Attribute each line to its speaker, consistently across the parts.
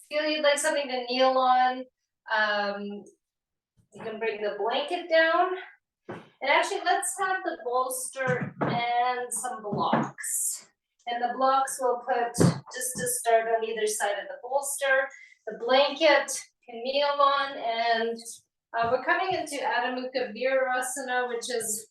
Speaker 1: feel you'd like something to kneel on, you can bring the blanket down. And actually, let's have the bolster and some blocks. And the blocks we'll put just to start on either side of the bolster. The blanket can kneel on, and we're coming into Adho Mukha Virasana, which is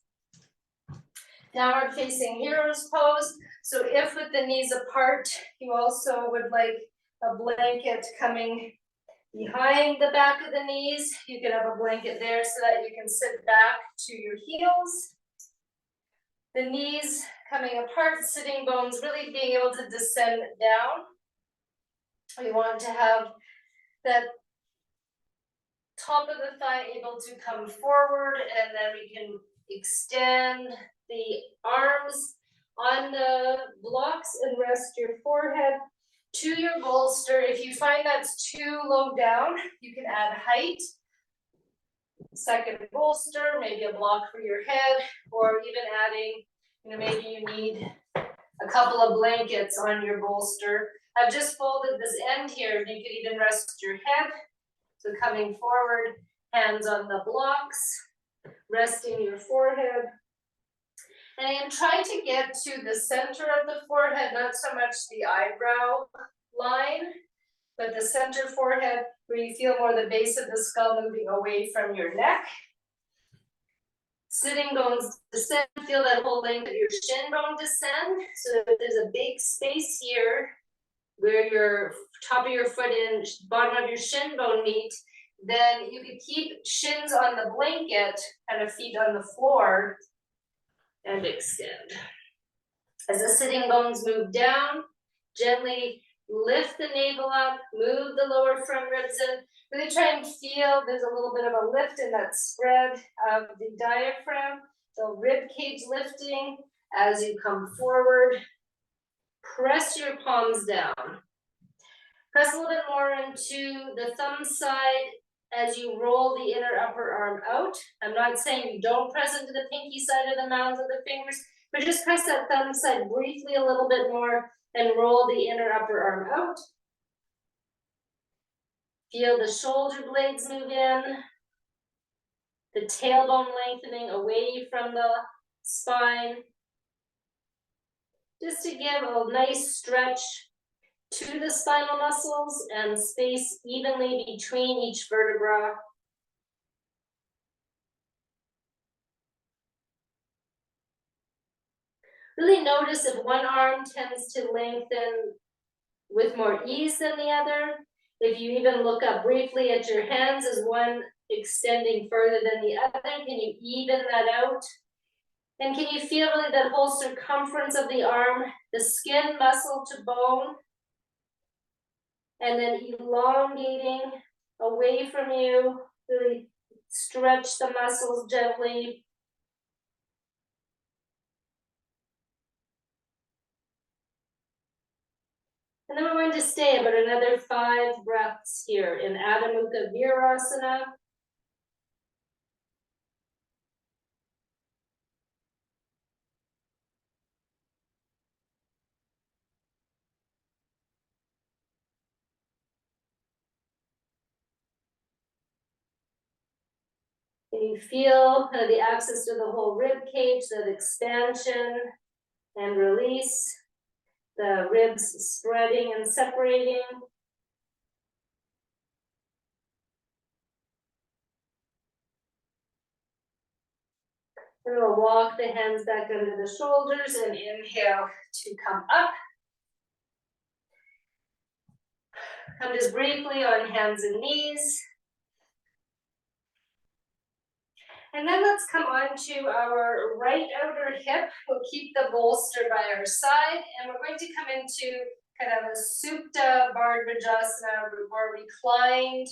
Speaker 1: downward facing hero's pose. So if with the knees apart, you also would like a blanket coming behind the back of the knees, you can have a blanket there so that you can sit back to your heels. The knees coming apart, sitting bones really being able to descend down. We want to have that top of the thigh able to come forward, and then we can extend the arms on the blocks and rest your forehead to your bolster. If you find that's too low down, you can add height. Second bolster, maybe a block for your head, or even adding, maybe you need a couple of blankets on your bolster. I've just folded this end here, and you could even rest your head. So coming forward, hands on the blocks, resting your forehead. And then try to get to the center of the forehead, not so much the eyebrow line, but the center forehead where you feel more the base of the skull moving away from your neck. Sitting bones descend, feel that whole length of your shin bone descend. So if there's a big space here where your top of your foot and bottom of your shin bone meet, then you could keep shins on the blanket, kind of feet on the floor, and extend. As the sitting bones move down, gently lift the navel up, move the lower front ribs in. Really try and feel there's a little bit of a lift in that spread of the diaphragm, the rib cage lifting as you come forward. Press your palms down. Press a little bit more into the thumb side as you roll the inner upper arm out. I'm not saying you don't press into the pinky side of the mounds of the fingers, but just press that thumb side briefly a little bit more and roll the inner upper arm out. Feel the shoulder blades move in, the tailbone lengthening away from the spine. Just to give a nice stretch to the spinal muscles and space evenly between each vertebra. Really notice if one arm tends to lengthen with more ease than the other. If you even look up briefly at your hands, is one extending further than the other? Can you even that out? And can you feel really that whole circumference of the arm, the skin, muscle to bone, and then elongating away from you, really stretch the muscles gently. And then we're going to stay about another 5 breaths here in Adho Mukha Virasana. Can you feel kind of the access to the whole rib cage, that expansion and release, the ribs spreading and separating. And we'll walk the hands back under the shoulders and inhale to come up. Come just briefly on hands and knees. And then let's come on to our right outer hip. We'll keep the bolster by our side, and we're going to come into kind of a Supta Bardhajasana, more reclined,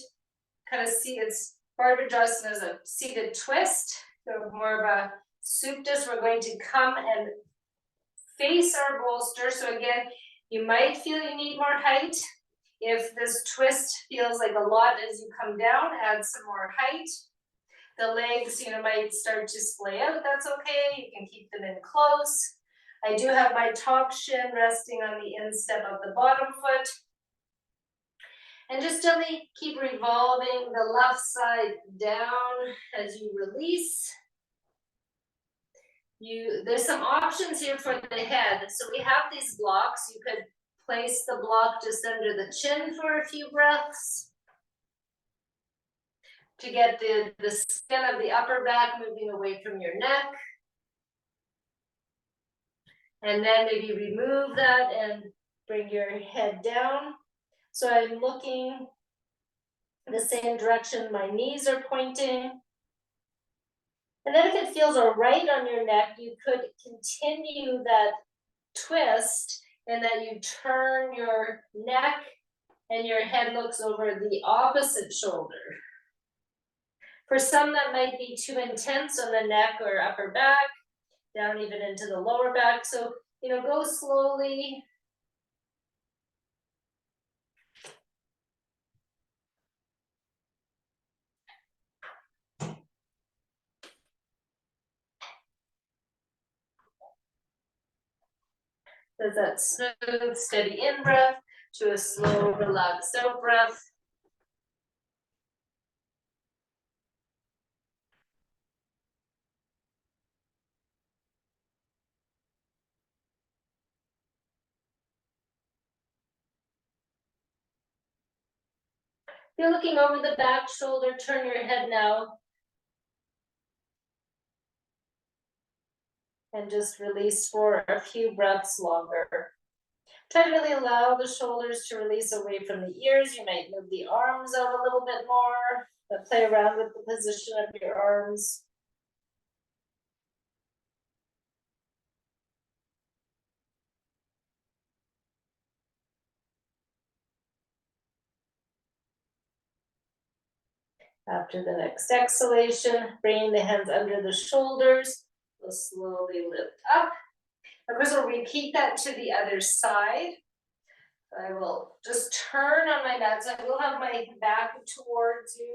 Speaker 1: kind of seated. Bardhajasana is a seated twist, so more of a Supta. So we're going to come and face our bolster. So again, you might feel you need more height. If this twist feels like a lot as you come down, add some more height. The legs, might start to splay out. That's okay. You can keep them in close. I do have my top shin resting on the instep of the bottom foot. And just gently keep revolving the left side down as you release. There's some options here for the head. So we have these blocks. You could place the block just under the chin for a few breaths to get the skin of the upper back moving away from your neck. And then maybe remove that and bring your head down. So I'm looking the same direction my knees are pointing. And then if it feels all right on your neck, you could continue that twist and that you turn your neck and your head looks over the opposite shoulder. For some, that might be too intense on the neck or upper back, down even into the lower back. So, go slowly. There's that smooth, steady in breath to a slow, relaxed out breath. If you're looking over the back shoulder, turn your head now. And just release for a few breaths longer. Try to really allow the shoulders to release away from the ears. You might move the arms out a little bit more, but play around with the position of your arms. After the next exhalation, bringing the hands under the shoulders, we'll slowly lift up. Of course, we'll repeat that to the other side. I will just turn on my mat, so I will have my back towards you,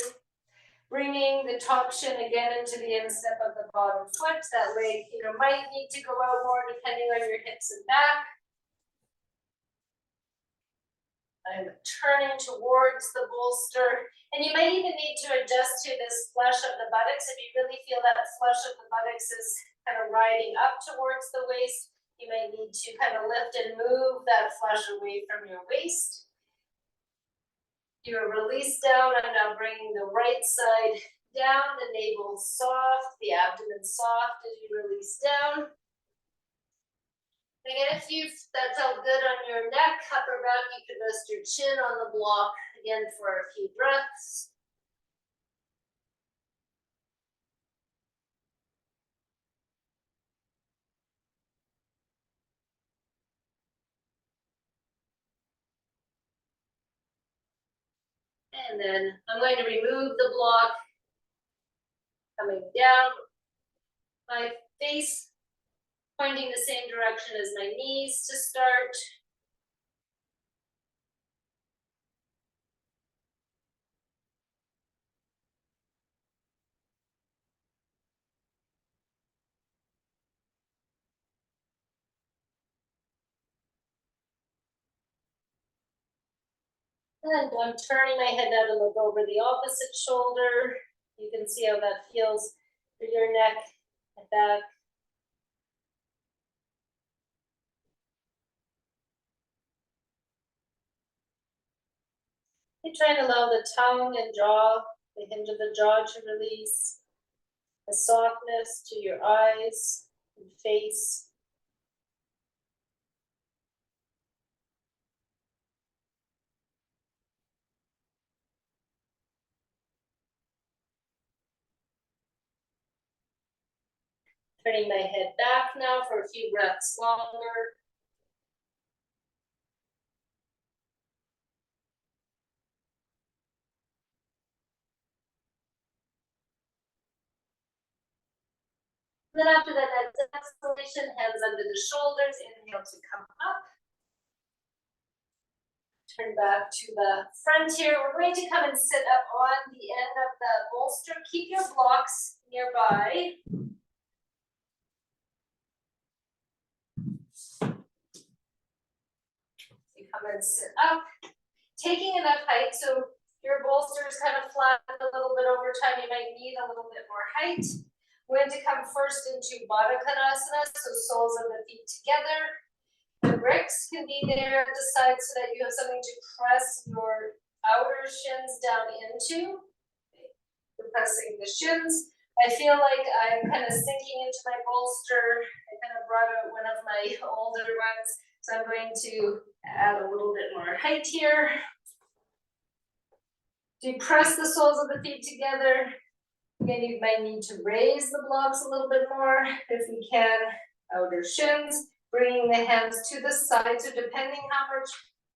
Speaker 1: bringing the top shin again into the instep of the bottom foot. That leg, might need to go out more depending on your hips and back. I'm turning towards the bolster, and you might even need to adjust to this flush of the buttocks. If you really feel that flush of the buttocks is kind of riding up towards the waist, you might need to kind of lift and move that flush away from your waist. Your release down. I'm now bringing the right side down, the navel soft, the abdomen soft as you release down. Again, if that felt good on your neck, upper back, you can rest your chin on the block again for a few breaths. And then I'm going to remove the block, coming down, my face pointing the same direction as my knees to start. And I'm turning my head now to look over the opposite shoulder. You can see how that feels for your neck and back. You try to allow the tongue and jaw, the hinge of the jaw to release, a softness to your eyes and face. Turning my head back now for a few breaths longer. Then after that exhalation, hands under the shoulders, inhale to come up. Turn back to the front here. We're going to come and sit up on the end of the bolster. Keep your blocks nearby. You come and sit up. taking enough height, so your bolster is kind of flat a little bit over time, you might need a little bit more height. We're going to come first into Baddha Konasana, so soles of the feet together. The bricks can be there at the side so that you have something to press your outer shins down into. We're pressing the shins. I feel like I'm kind of sinking into my bolster. I kind of brought out one of my older ones, so I'm going to add a little bit more height here. Do you press the soles of the feet together? Again, you might need to raise the blocks a little bit more if we can. Outer shins, bringing the hands to the side. So depending how much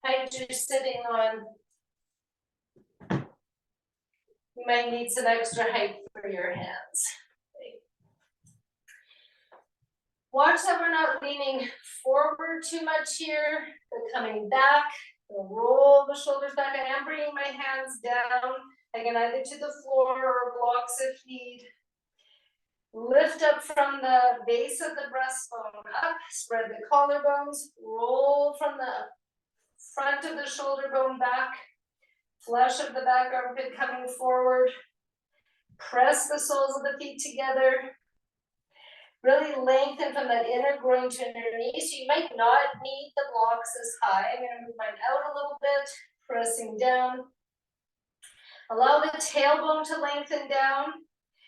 Speaker 1: height you're sitting on, you might need some extra height for your hands. Okay. Watch that we're not leaning forward too much here, but coming back. Roll the shoulders back. I am bringing my hands down, again, either to the floor or blocks if need. Lift up from the base of the breastbone up, spread the collarbones, roll from the front of the shoulder bone back, flesh of the back armpit coming forward. Press the soles of the feet together. Really lengthen from that inner groin to inner knee. So you might not need the blocks as high. I'm going to move mine out a little bit, pressing down. Allow the tailbone to lengthen down.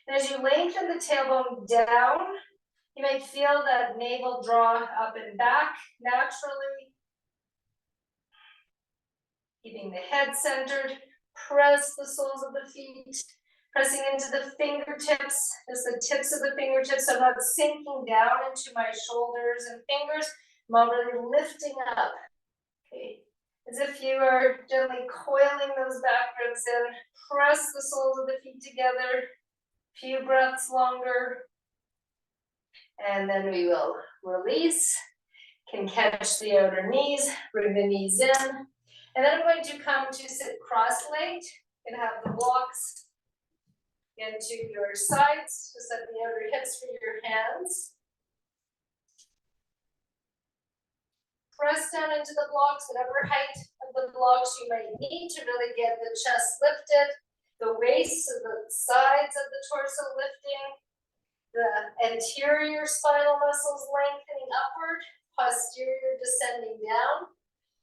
Speaker 1: And as you lengthen the tailbone down, you might feel that navel draw up and back naturally. Keeping the head centered. Press the soles of the feet. Pressing into the fingertips, just the tips of the fingertips. So I'm not sinking down into my shoulders and fingers. I'm really lifting up. Okay. As if you are gently coiling those back ribs in. Press the soles of the feet together. Few breaths longer. And then we will release. Can catch the outer knees, bring the knees in. And then I'm going to come to sit cross-legged and have the blocks into your sides, just at the outer hips for your hands. Press down into the blocks, whatever height of the blocks you might need to really get the chest lifted, the waist and the sides of the torso lifting, the anterior spinal muscles lengthening upward, posterior descending down.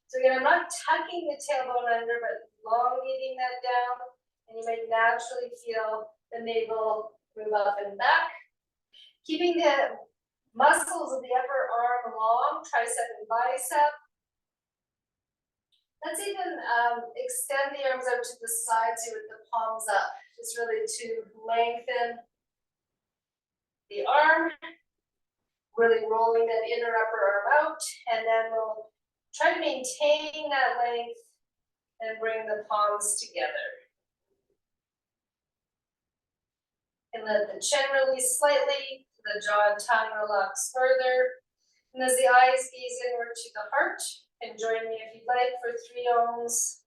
Speaker 1: So again, I'm not tucking the tailbone under, but elongating that down, and you might naturally feel the navel move up and back. Keeping the muscles of the upper arm long, tricep and bicep. Let's even extend the arms out to the sides here with the palms up, just really to lengthen the arm, really rolling that inner upper arm out, and then we'll try to maintain that length and bring the palms together. And let the chin release slightly, the jaw and tongue relax further. And as the eyes gaze inward to the heart, and join me if you'd like for 3 ohms.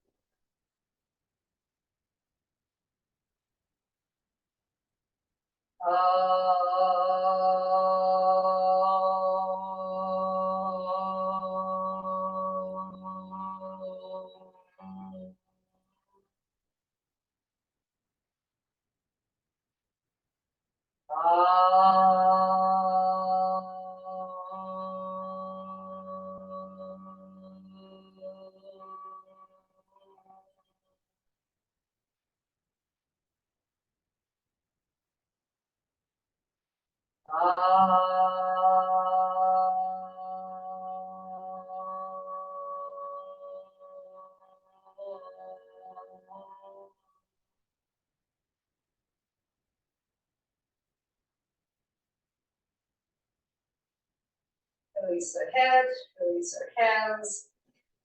Speaker 1: Release the head, release our hands.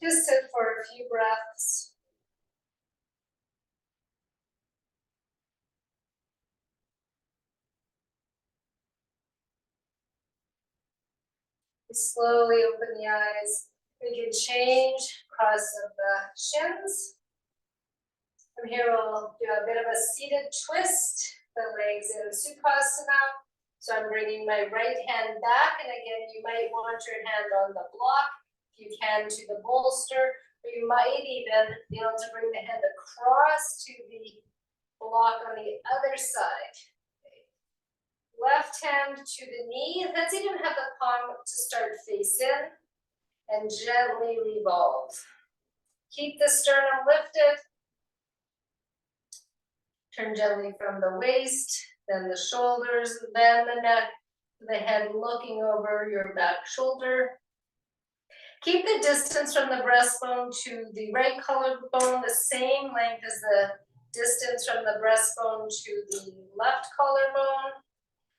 Speaker 1: Just sit for a few breaths. Slowly open the eyes. We can change cross of the shins. From here, we'll do a bit of a seated twist. The legs in Sukhasana. So I'm bringing my right hand back. And again, you might want your hand on the block. If you can, to the bolster. Or you might even be able to bring the hand across to the block on the other side. Okay. Left hand to the knee. Let's even have the palm to start face in and gently revolve. Keep the sternum lifted. Turn gently from the waist, then the shoulders, then the neck, the head looking over your back shoulder. Keep the distance from the breastbone to the right collarbone the same length as the distance from the breastbone to the left collarbone.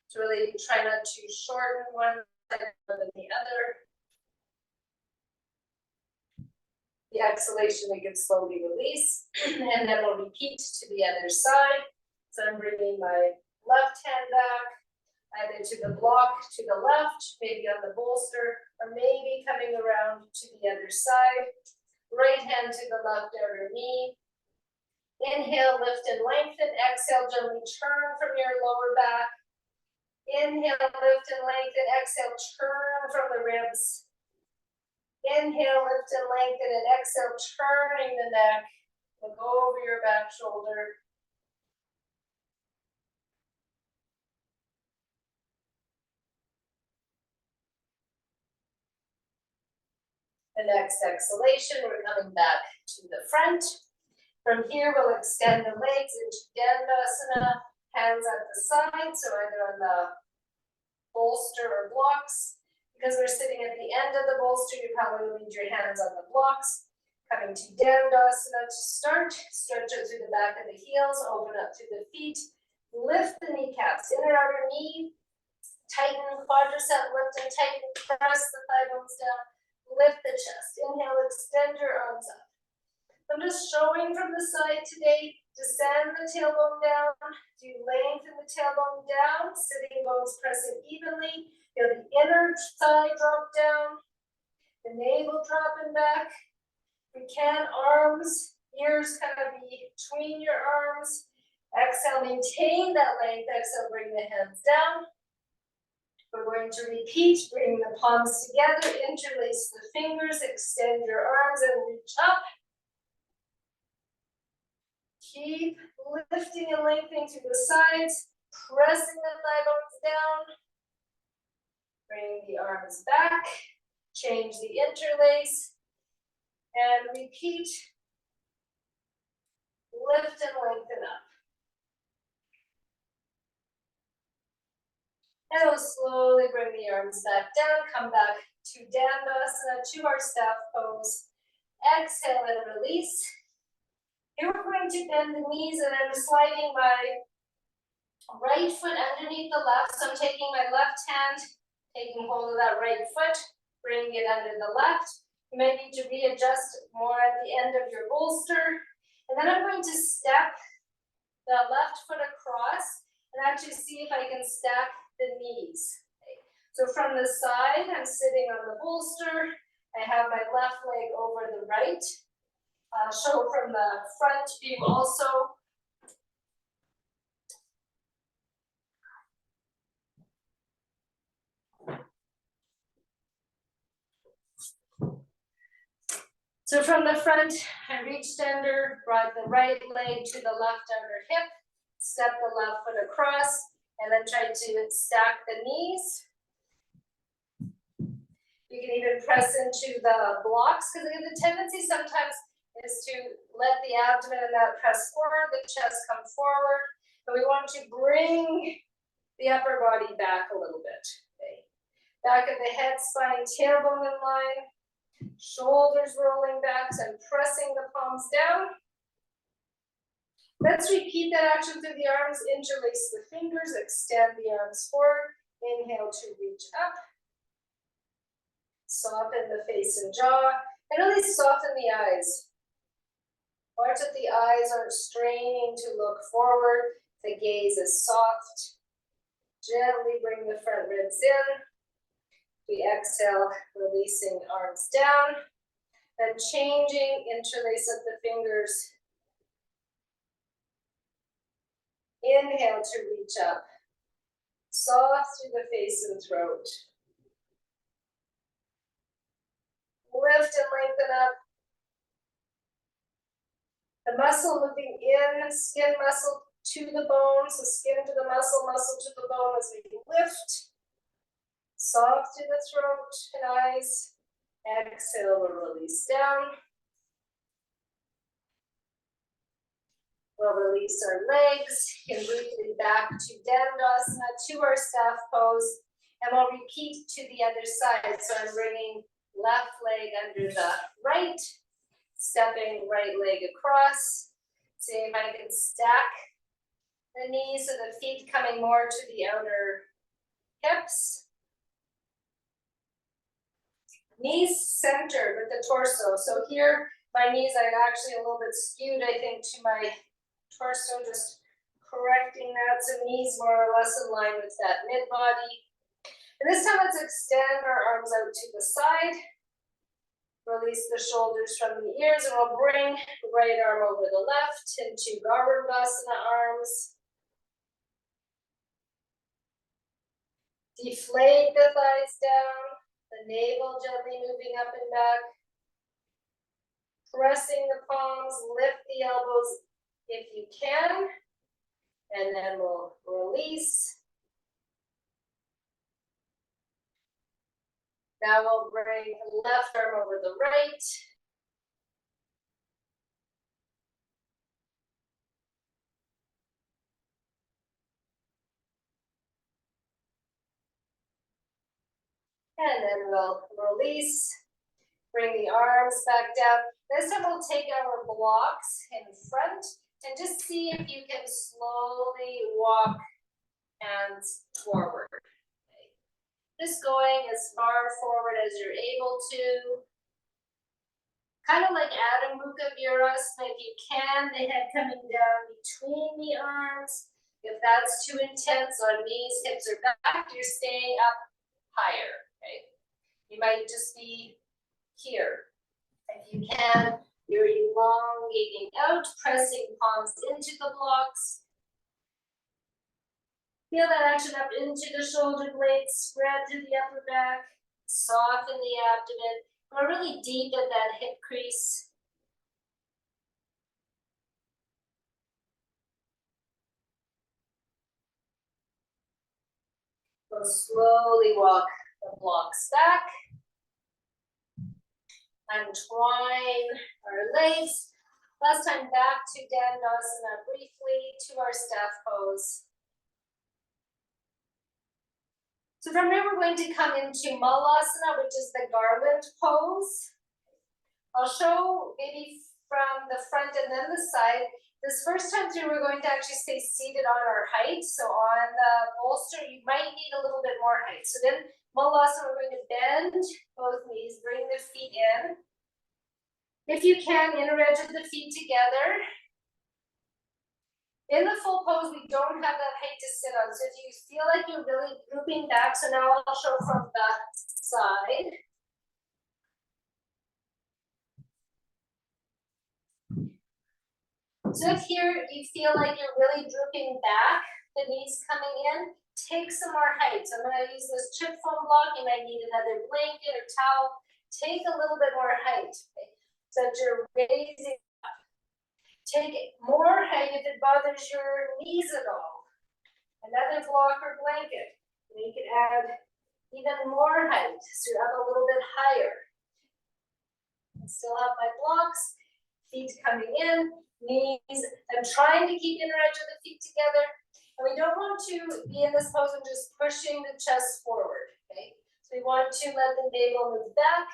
Speaker 1: So really try not to shorten one side more than the other. The exhalation, we can slowly release, and then we'll repeat to the other side. So I'm bringing my left hand back, either to the block to the left, maybe on the bolster, or maybe coming around to the other side. Right hand to the left outer knee. Inhale, lift and lengthen. Exhale, gently turn from your lower back. Inhale, lift and lengthen. Exhale, turn from the ribs. Inhale, lift and lengthen, and exhale, turning the neck. Look over your back shoulder. The next exhalation, we're coming back to the front. From here, we'll extend the legs into Dandasana, hands at the side, so either on the bolster or blocks. Because we're sitting at the end of the bolster, you probably will need your hands on the blocks. Coming to Dandasana to start, stretch out through the back of the heels, open up through the feet, lift the kneecaps, inner outer knee, tighten quadricep, lift and tighten, press the thigh bones down, lift the chest, inhale, extend your arms up. I'm just showing from the side today, descend the tailbone down, do lengthen the tailbone down, sitting bones pressing evenly, feel the inner thigh drop down, the navel dropping back. We can, arms, ears kind of be between your arms. Exhale, maintain that length. Exhale, bring the hands down. We're going to repeat, bring the palms together, interlace the fingers, extend your arms and reach up. Keep lifting and lengthening to the sides, pressing the thigh bones down. Bring the arms back, change the interlace, and repeat. Lift and lengthen up. And we'll slowly bring the arms back down, come back to Dandasana, to our staff pose. Exhale and release. Here we're going to bend the knees, and I'm sliding my right foot underneath the left. So I'm taking my left hand, taking hold of that right foot, bringing it under the left. You might need to readjust more at the end of your bolster. And then I'm going to step the left foot across and actually see if I can stack the knees. Okay. So from the side, I'm sitting on the bolster. I have my left leg over the right. I'll show from the front view also. So from the front, I reached under, brought the right leg to the left outer hip, step the left foot across, and then try to stack the knees. You can even press into the blocks, because the tendency sometimes is to let the abdomen and that press forward, the chest come forward, but we want to bring the upper body back a little bit. Okay. Back of the head, spine, tailbone in line, shoulders rolling back, so I'm pressing the palms down. Let's repeat that action through the arms, interlace the fingers, extend the arms forward, inhale to reach up. Soften the face and jaw, and really soften the eyes. Watch that the eyes aren't straining to look forward. The gaze is soft. Gently bring the front ribs in. We exhale, releasing arms down. Then changing, interlace of the fingers. Inhale to reach up. Soft through the face and throat. Lift and lengthen up. The muscle moving in, skin muscle to the bone, so skin to the muscle, muscle to the bone as we lift. Soft in the throat and eyes. Exhale, we'll release down. We'll release our legs and breathe back to Dandasana, to our staff pose. And we'll repeat to the other side. So I'm bringing left leg under the right, stepping right leg across. See if I can stack the knees so the feet coming more to the outer hips. Knees centered with the torso. So here, my knees are actually a little bit skewed, I think, to my torso, just correcting that. So knees more or less in line with that mid body. And this time let's extend our arms out to the side. Release the shoulders from the ears, and we'll bring right arm over the left into Garudasana arms. Deflate the thighs down, the navel gently moving up and back. Pressing the palms, lift the elbows if you can, and then we'll release. Now we'll bring left arm over the right. And then we'll release, bring the arms back down. This time we'll take our blocks in front and just see if you can slowly walk hands forward. Okay. Just going as far forward as you're able to. Kind of like Adho Mukha Virasana, if you can, the head coming down between the arms. If that's too intense on knees, hips, or back, you're staying up higher. Okay. You might just be here. If you can, you're elongating out, pressing palms into the blocks. Feel that action up into the shoulder blades, spread through the upper back, soften the abdomen. We're really deep at that hip crease. We'll slowly walk the blocks back. Untwine our legs. Last time back to Dandasana briefly, to our staff pose. So from here, we're going to come into Malasana, which is the garland pose. I'll show maybe from the front and then the side. This first time through, we're going to actually stay seated on our height. So on the bolster, you might need a little bit more height. So then Malasana, we're going to bend both knees, bring the feet in. If you can, inner edge of the feet together. In the full pose, we don't have that height to sit on. So if you feel like you're really drooping back, so now I'll show from the side. So if here you feel like you're really drooping back, the knees coming in, take some more height. So I'm going to use this chip foam block. You might need another blanket or towel. Take a little bit more height. Okay? So that you're raising up. Take more height if it bothers your knees at all. Another block or blanket. And you can add even more height. So you're up a little bit higher. I still have my blocks. Feet coming in. Knees. I'm trying to keep inner edge of the feet together. And we don't want to be in this pose and just pushing the chest forward. Okay? So we want to let the navel move back.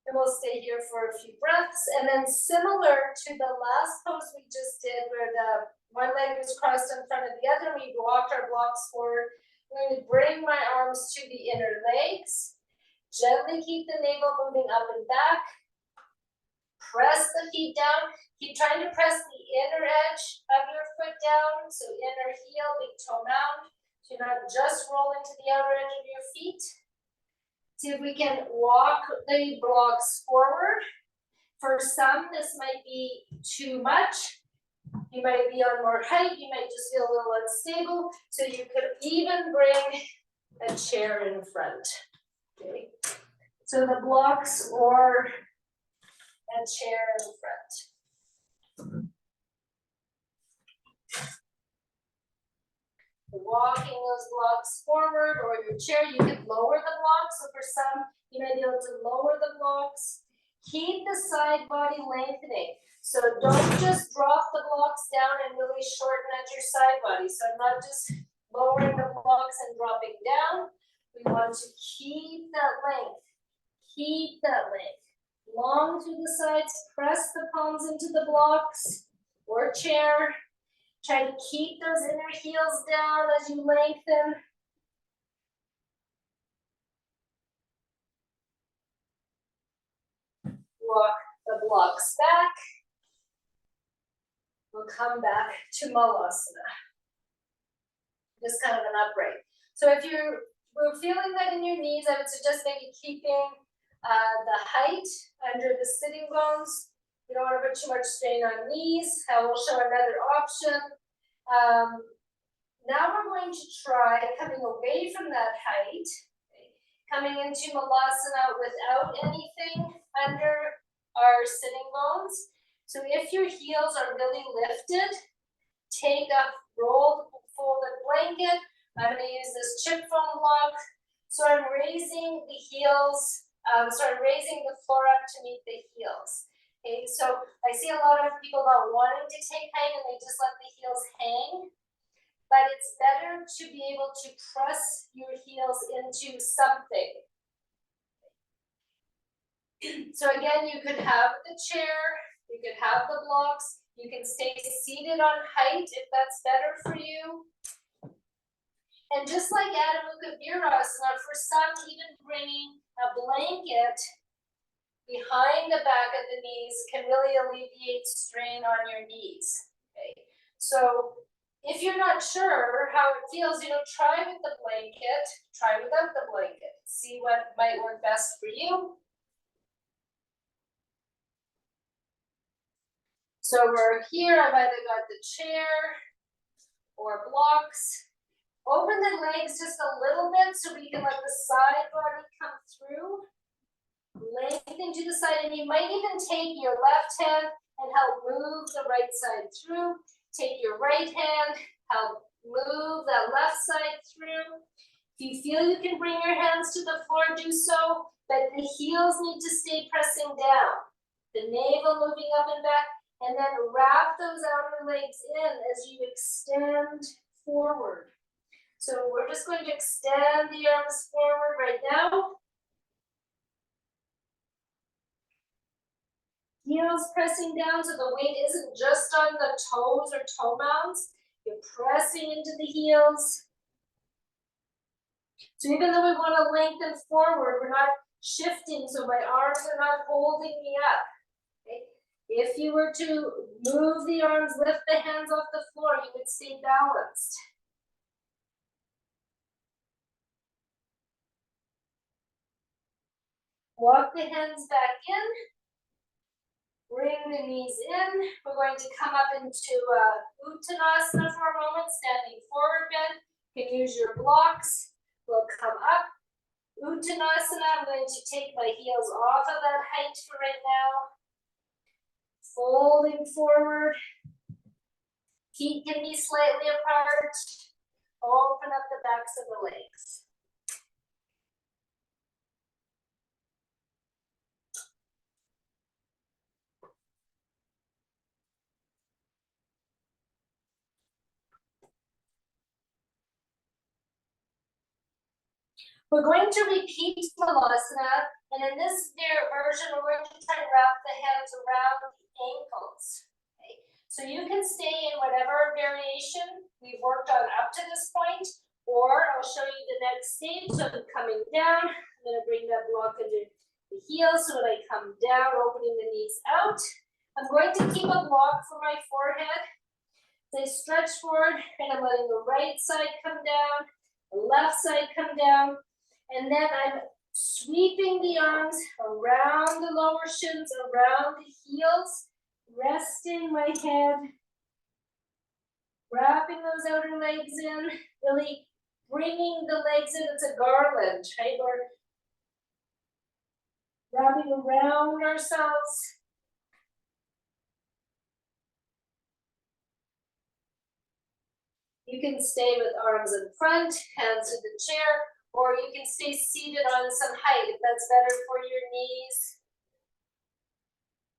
Speaker 1: And we'll stay here for a few breaths. And then similar to the last pose we just did, where the one leg was crossed in front of the other, we walked our blocks forward. I'm going to bring my arms to the inner legs. Gently keep the navel moving up and back. Press the feet down. Keep trying to press the inner edge of your foot down. So inner heel, big toe mound. So you're not just rolling to the outer edge of your feet. See if we can walk the blocks forward. For some, this might be too much. You might be on more height. You might just feel a little unstable. So you could even bring a chair in front. Okay. So the blocks or a chair in front. Walking those blocks forward, or your chair, you can lower the blocks. So for some, you may be able to lower the blocks. Keep the side body lengthening. So don't just drop the blocks down and really shorten at your side body. So I'm not just lowering the blocks and dropping down. We want to keep that length. Keep that length. Long through the sides, press the palms into the blocks or chair. Try to keep those inner heels down as you lengthen. Walk the blocks back. We'll come back to Malasana. Just kind of an upright. So if you're feeling that in your knees, I would suggest maybe keeping the height under the sitting bones. You don't want to put too much strain on knees. I will show another option. Now we're going to try coming away from that height, coming into Malasana without anything under our sitting bones. So if your heels are really lifted, take a rolled folded blanket. I'm going to use this chip foam block. So I'm raising the heels, raising the floor up to meet the heels. Okay, so I see a lot of people not wanting to take height and they just let the heels hang. But it's better to be able to press your heels into something. So again, you could have the chair, you could have the blocks, you can stay seated on height if that's better for you. And just like Adho Mukha Virasana, for some, even bringing a blanket behind the back of the knees can really alleviate strain on your knees. Okay, so if you're not sure how it feels, try with the blanket, try without the blanket. See what might work best for you. So we're here, I've either got the chair or blocks. Open the legs just a little bit so we can let the side body come through. Lengthen to the side, and you might even take your left hand and help move the right side through. Take your right hand, help move that left side through. If you feel you can bring your hands to the floor, do so, but the heels need to stay pressing down. The navel moving up and back, and then wrap those outer legs in as you extend forward. So we're just going to extend the arms forward right now. Heels pressing down so the weight isn't just on the toes or toe mounds. You're pressing into the heels. So even though we want to lengthen forward, we're not shifting, so my arms are not holding me up. Okay? If you were to move the arms, lift the hands off the floor, you would stay balanced. Walk the hands back in. Bring the knees in. We're going to come up into Uttanasana for a moment, standing forward bend. You can use your blocks. We'll come up. Uttanasana, I'm going to take my heels off of that height for right now. Folding forward. Feet can be slightly apart. Open up the backs of the legs. We're going to repeat Malasana, and in this version, we're going to try to wrap the hands around the ankles. Okay? So you can stay in whatever variation we've worked on up to this point, or I'll show you the next stage. So I'm coming down, I'm going to bring that block under the heels. So when I come down, opening the knees out, I'm going to keep a block for my forehead. So I stretch forward, and I'm letting the right side come down, the left side come down. And then I'm sweeping the arms around the lower shins, around the heels, resting my head, wrapping those outer legs in, really bringing the legs in. It's a garland, right? We're wrapping around ourselves. You can stay with arms in front, hands to the chair, or you can stay seated on some height if that's better for your knees.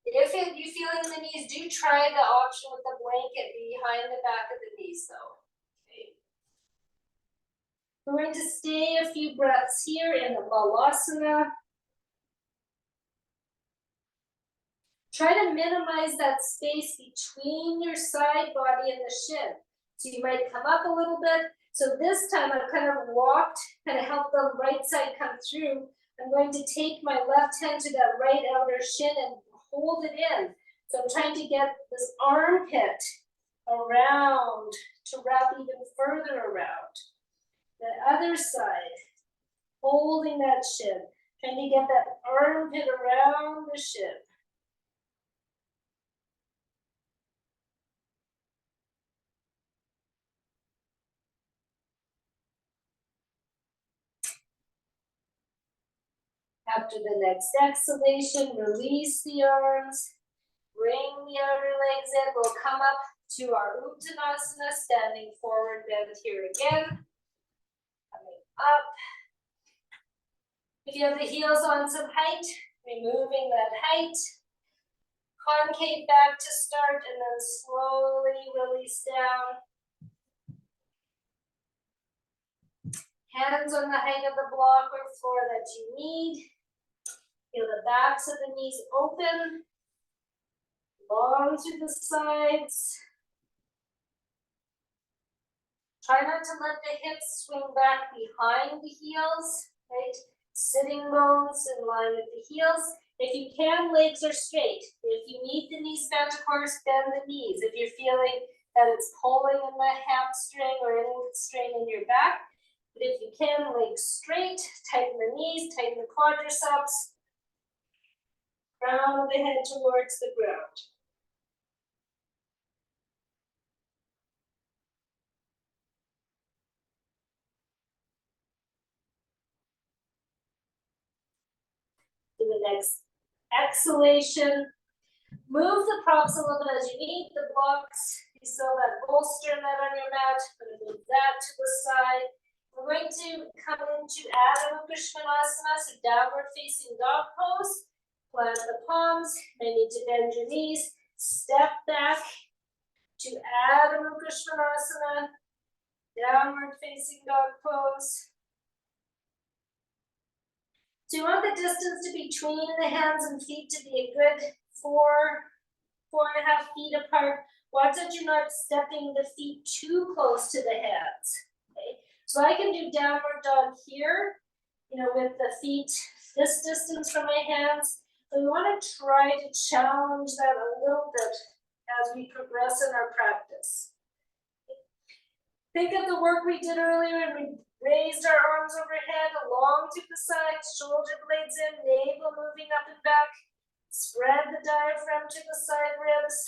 Speaker 1: If you feel it in the knees, do try the option with the blanket behind the back of the knees though. Okay. We're going to stay a few breaths here in the Balasana. Try to minimize that space between your side body and the shin. So you might come up a little bit. So this time I've kind of walked, kind of helped the right side come through. I'm going to take my left hand to that right outer shin and hold it in. So I'm trying to get this armpit around to wrap even further around. The other side, holding that shin, trying to get that armpit around the shin. After the next exhalation, release the arms, bring the outer legs in. We'll come up to our Uttanasana, standing forward bend here again. Coming up. If you have the heels on some height, removing that height. Concave back to start and then slowly release down. Hands on the height of the block or floor that you need. Feel the backs of the knees open, long to the sides. Try not to let the hips swing back behind the heels, right? Sitting bones in line with the heels. If you can, legs are straight. If you need the knees bent, of course, bend the knees. If you're feeling that it's pulling in the hamstring or any strain in your back, but if you can, legs straight, tighten the knees, tighten the quadriceps. Crown of the head towards the ground. Do the next exhalation. Move the props a little bit as you need. The blocks, you saw that bolster mat on your mat. I'm going to move that to the side. We're going to come into Adho Mukha Svanasana, so downward facing dog pose. Plant the palms, I need to bend your knees, step back to Adho Mukha Svanasana, downward facing dog pose. So you want the distance to between the hands and feet to be a good 4.5 feet apart. Watch that you're not stepping the feet too close to the hands. Okay, so I can do downward dog here, with the feet this distance from my hands. But we want to try to challenge that a little bit as we progress in our practice. Think of the work we did earlier and we raised our arms overhead, along to the sides, shoulder blades in, navel moving up and back. Spread the diaphragm to the side ribs.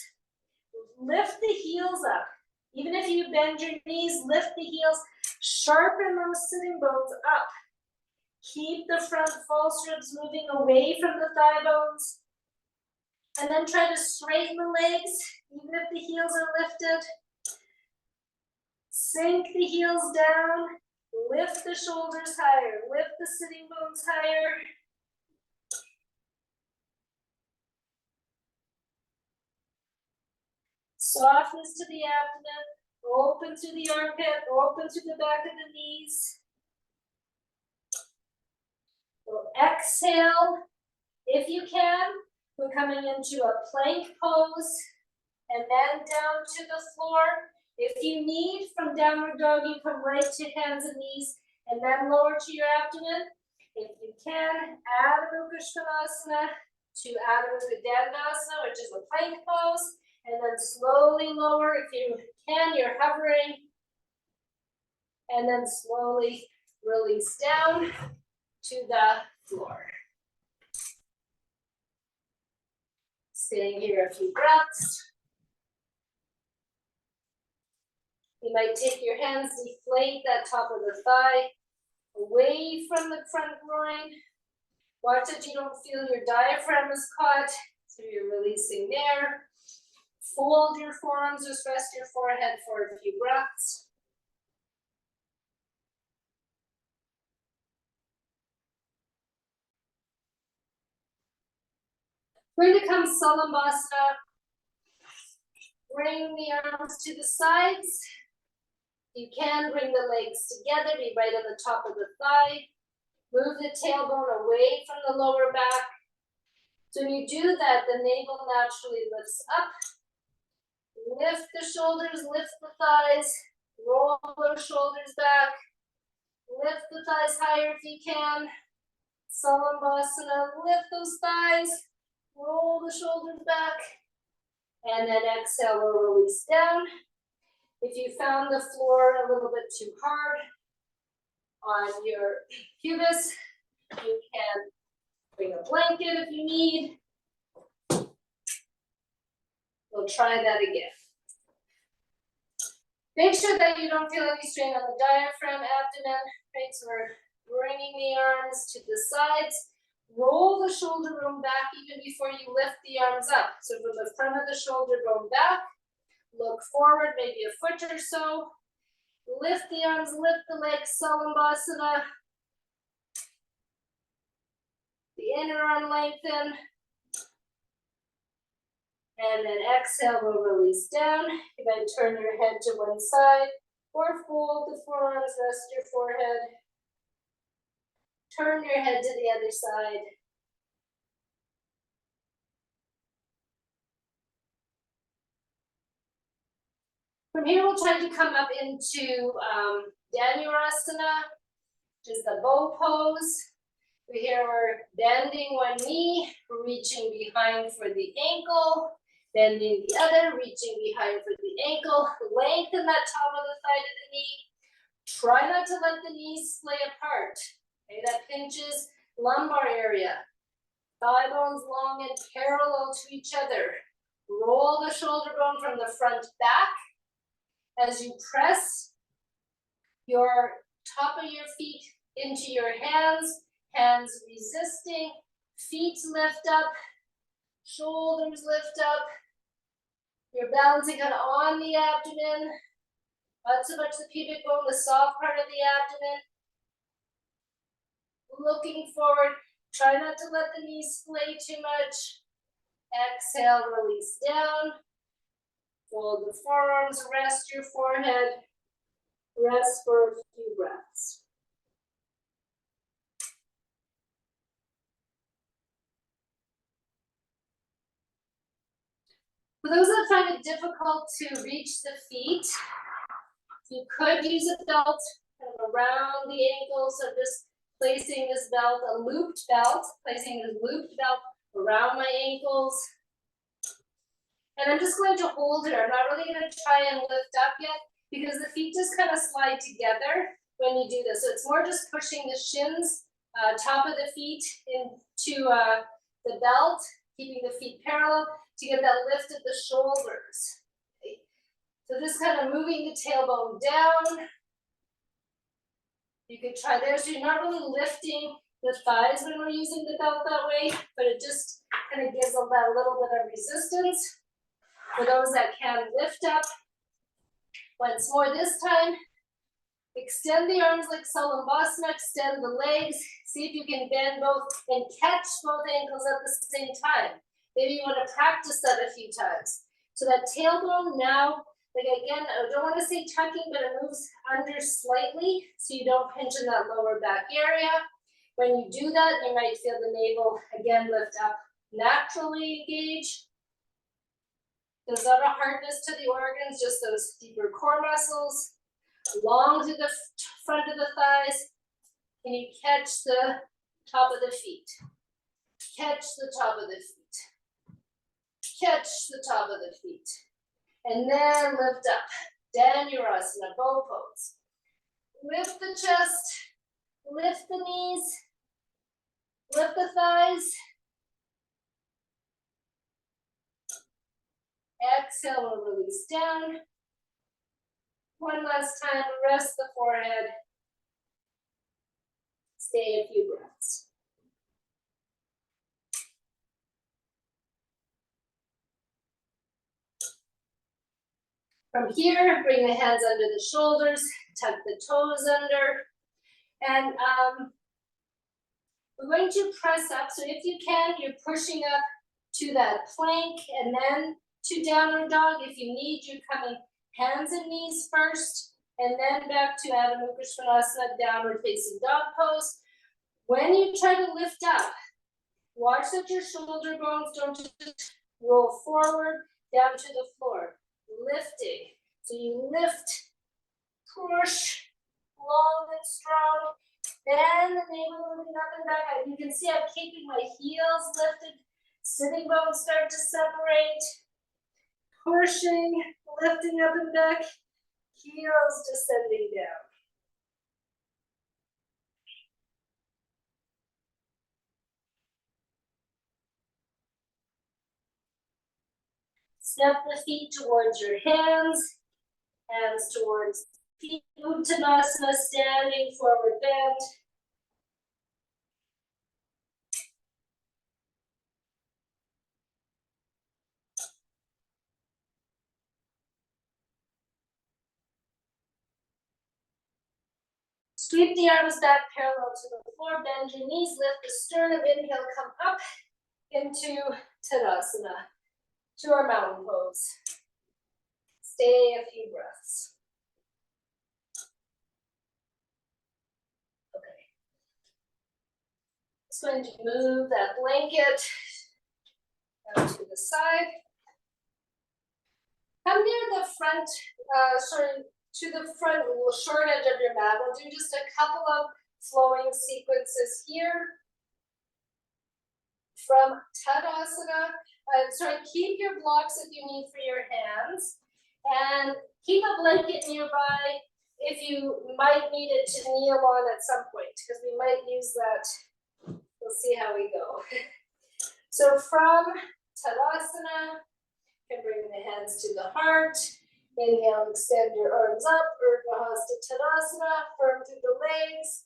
Speaker 1: Lift the heels up. Even if you bend your knees, lift the heels. Sharpen those sitting bones up. Keep the front false ribs moving away from the thigh bones. And then try to straighten the legs, even if the heels are lifted. Sink the heels down. Lift the shoulders higher. Lift the sitting bones higher. Softness to the abdomen. Open to the armpit. Open to the back of the knees. We'll exhale, if you can. We're coming into a plank pose and then down to the floor. If you need, from downward dog, you come right to hands and knees and then lower to your abdomen. If you can, Adho Mukha Svanasana to Adho Mukha Dandasana, which is a plank pose, and then slowly lower. If you can, you're hovering, and then slowly release down to the floor. Staying here a few breaths. You might take your hands, deflate that top of the thigh away from the front groin. Watch that you don't feel your diaphragm is caught, so you're releasing there. Fold your forearms, just rest your forehead for a few breaths. We're going to come Salambhasana. Bring the arms to the sides. You can bring the legs together, be right on the top of the thigh. Move the tailbone away from the lower back. So when you do that, the navel naturally lifts up. Lift the shoulders, lift the thighs, roll those shoulders back. Lift the thighs higher if you can. Salambhasana, lift those thighs, roll the shoulders back. And then exhale, we'll release down. If you found the floor a little bit too hard on your pubis, you can bring a blanket if you need. We'll try that again. Make sure that you don't feel any strain on the diaphragm, abdomen, right? So we're bringing the arms to the sides. Roll the shoulder bone back even before you lift the arms up. So from the front of the shoulder bone back, look forward maybe a foot or so. Lift the arms, lift the legs, Salambhasana. The inner arm lengthen. And then exhale, we'll release down. You might turn your head to one side or fold the forearms, rest your forehead. Turn your head to the other side. From here, we'll try to come up into Dhanurasana, which is the bow pose. Here we're bending one knee, reaching behind for the ankle, bending the other, reaching behind for the ankle. Lengthen that top of the thigh to the knee. Try not to let the knees splay apart. Okay, that pinches lumbar area. Thigh bones long and parallel to each other. Roll the shoulder bone from the front back. As you press your top of your feet into your hands, hands resisting, feet lift up, shoulders lift up. You're balancing kind of on the abdomen, not so much the pubic bone, the soft part of the abdomen. Looking forward, try not to let the knees splay too much. Exhale, release down. Fold the forearms, rest your forehead. Rest for a few breaths. For those that find it difficult to reach the feet, you could use a belt kind of around the ankles. So just placing this belt, a looped belt, placing this looped belt around my ankles. And I'm just going to hold here. I'm not really going to try and lift up yet because the feet just kind of slide together when you do this. So it's more just pushing the shins, top of the feet into the belt, keeping the feet parallel to get that lift at the shoulders. Okay. So just kind of moving the tailbone down. You could try there. So you're not really lifting the thighs when we're using the belt that way, but it just kind of gives them that little bit of resistance. For those that can lift up, once more this time, extend the arms like Salambhasana, extend the legs, see if you can bend both and catch both ankles at the same time. Maybe you want to practice that a few times. So that tailbone now, like again, I don't want to say tucking, but it moves under slightly so you don't pinch in that lower back area. When you do that, you might feel the navel again lift up, naturally engage. There's not a hardness to the organs, just those deeper core muscles. Long to the front of the thighs. Can you catch the top of the feet? Catch the top of the feet. Catch the top of the feet. And then lift up. Dhanurasana, bow pose. Lift the chest. Lift the knees. Lift the thighs. Exhale and release down. One last time, rest the forehead. Stay a few breaths. From here, bring the hands under the shoulders, tuck the toes under, and we're going to press up. So if you can, you're pushing up to that plank and then to downward dog. If you need, you're coming hands and knees first, and then back to Adho Mukha Svanasana, downward facing dog pose. When you try to lift up, watch that your shoulder bones don't just roll forward down to the floor. Lifting. So you lift, push, long and strong. Then the navel moving up and back. You can see I'm keeping my heels lifted. Sitting bones start to separate. Pushing, lifting up and back. Heels descending down. Step the feet towards your hands towards feet. Uttanasana, standing forward bend. Sweep the arms back parallel to the floor, bend your knees, lift the sternum, inhale, come up into Tadasana, to our mountain pose. Stay a few breaths. Okay. Just going to move that blanket out to the side. Come near the front, to the front short edge of your mat. We'll do just a couple of flowing sequences here. From Tadasana, keep your blocks if you need for your hands, and keep a blanket nearby if you might need it to kneel on at some point, because we might use that. We'll see how we go. So from Tadasana, you can bring the hands to the heart. Inhale, extend your arms up, Urdhva Hasta Tadasana, firm through the legs.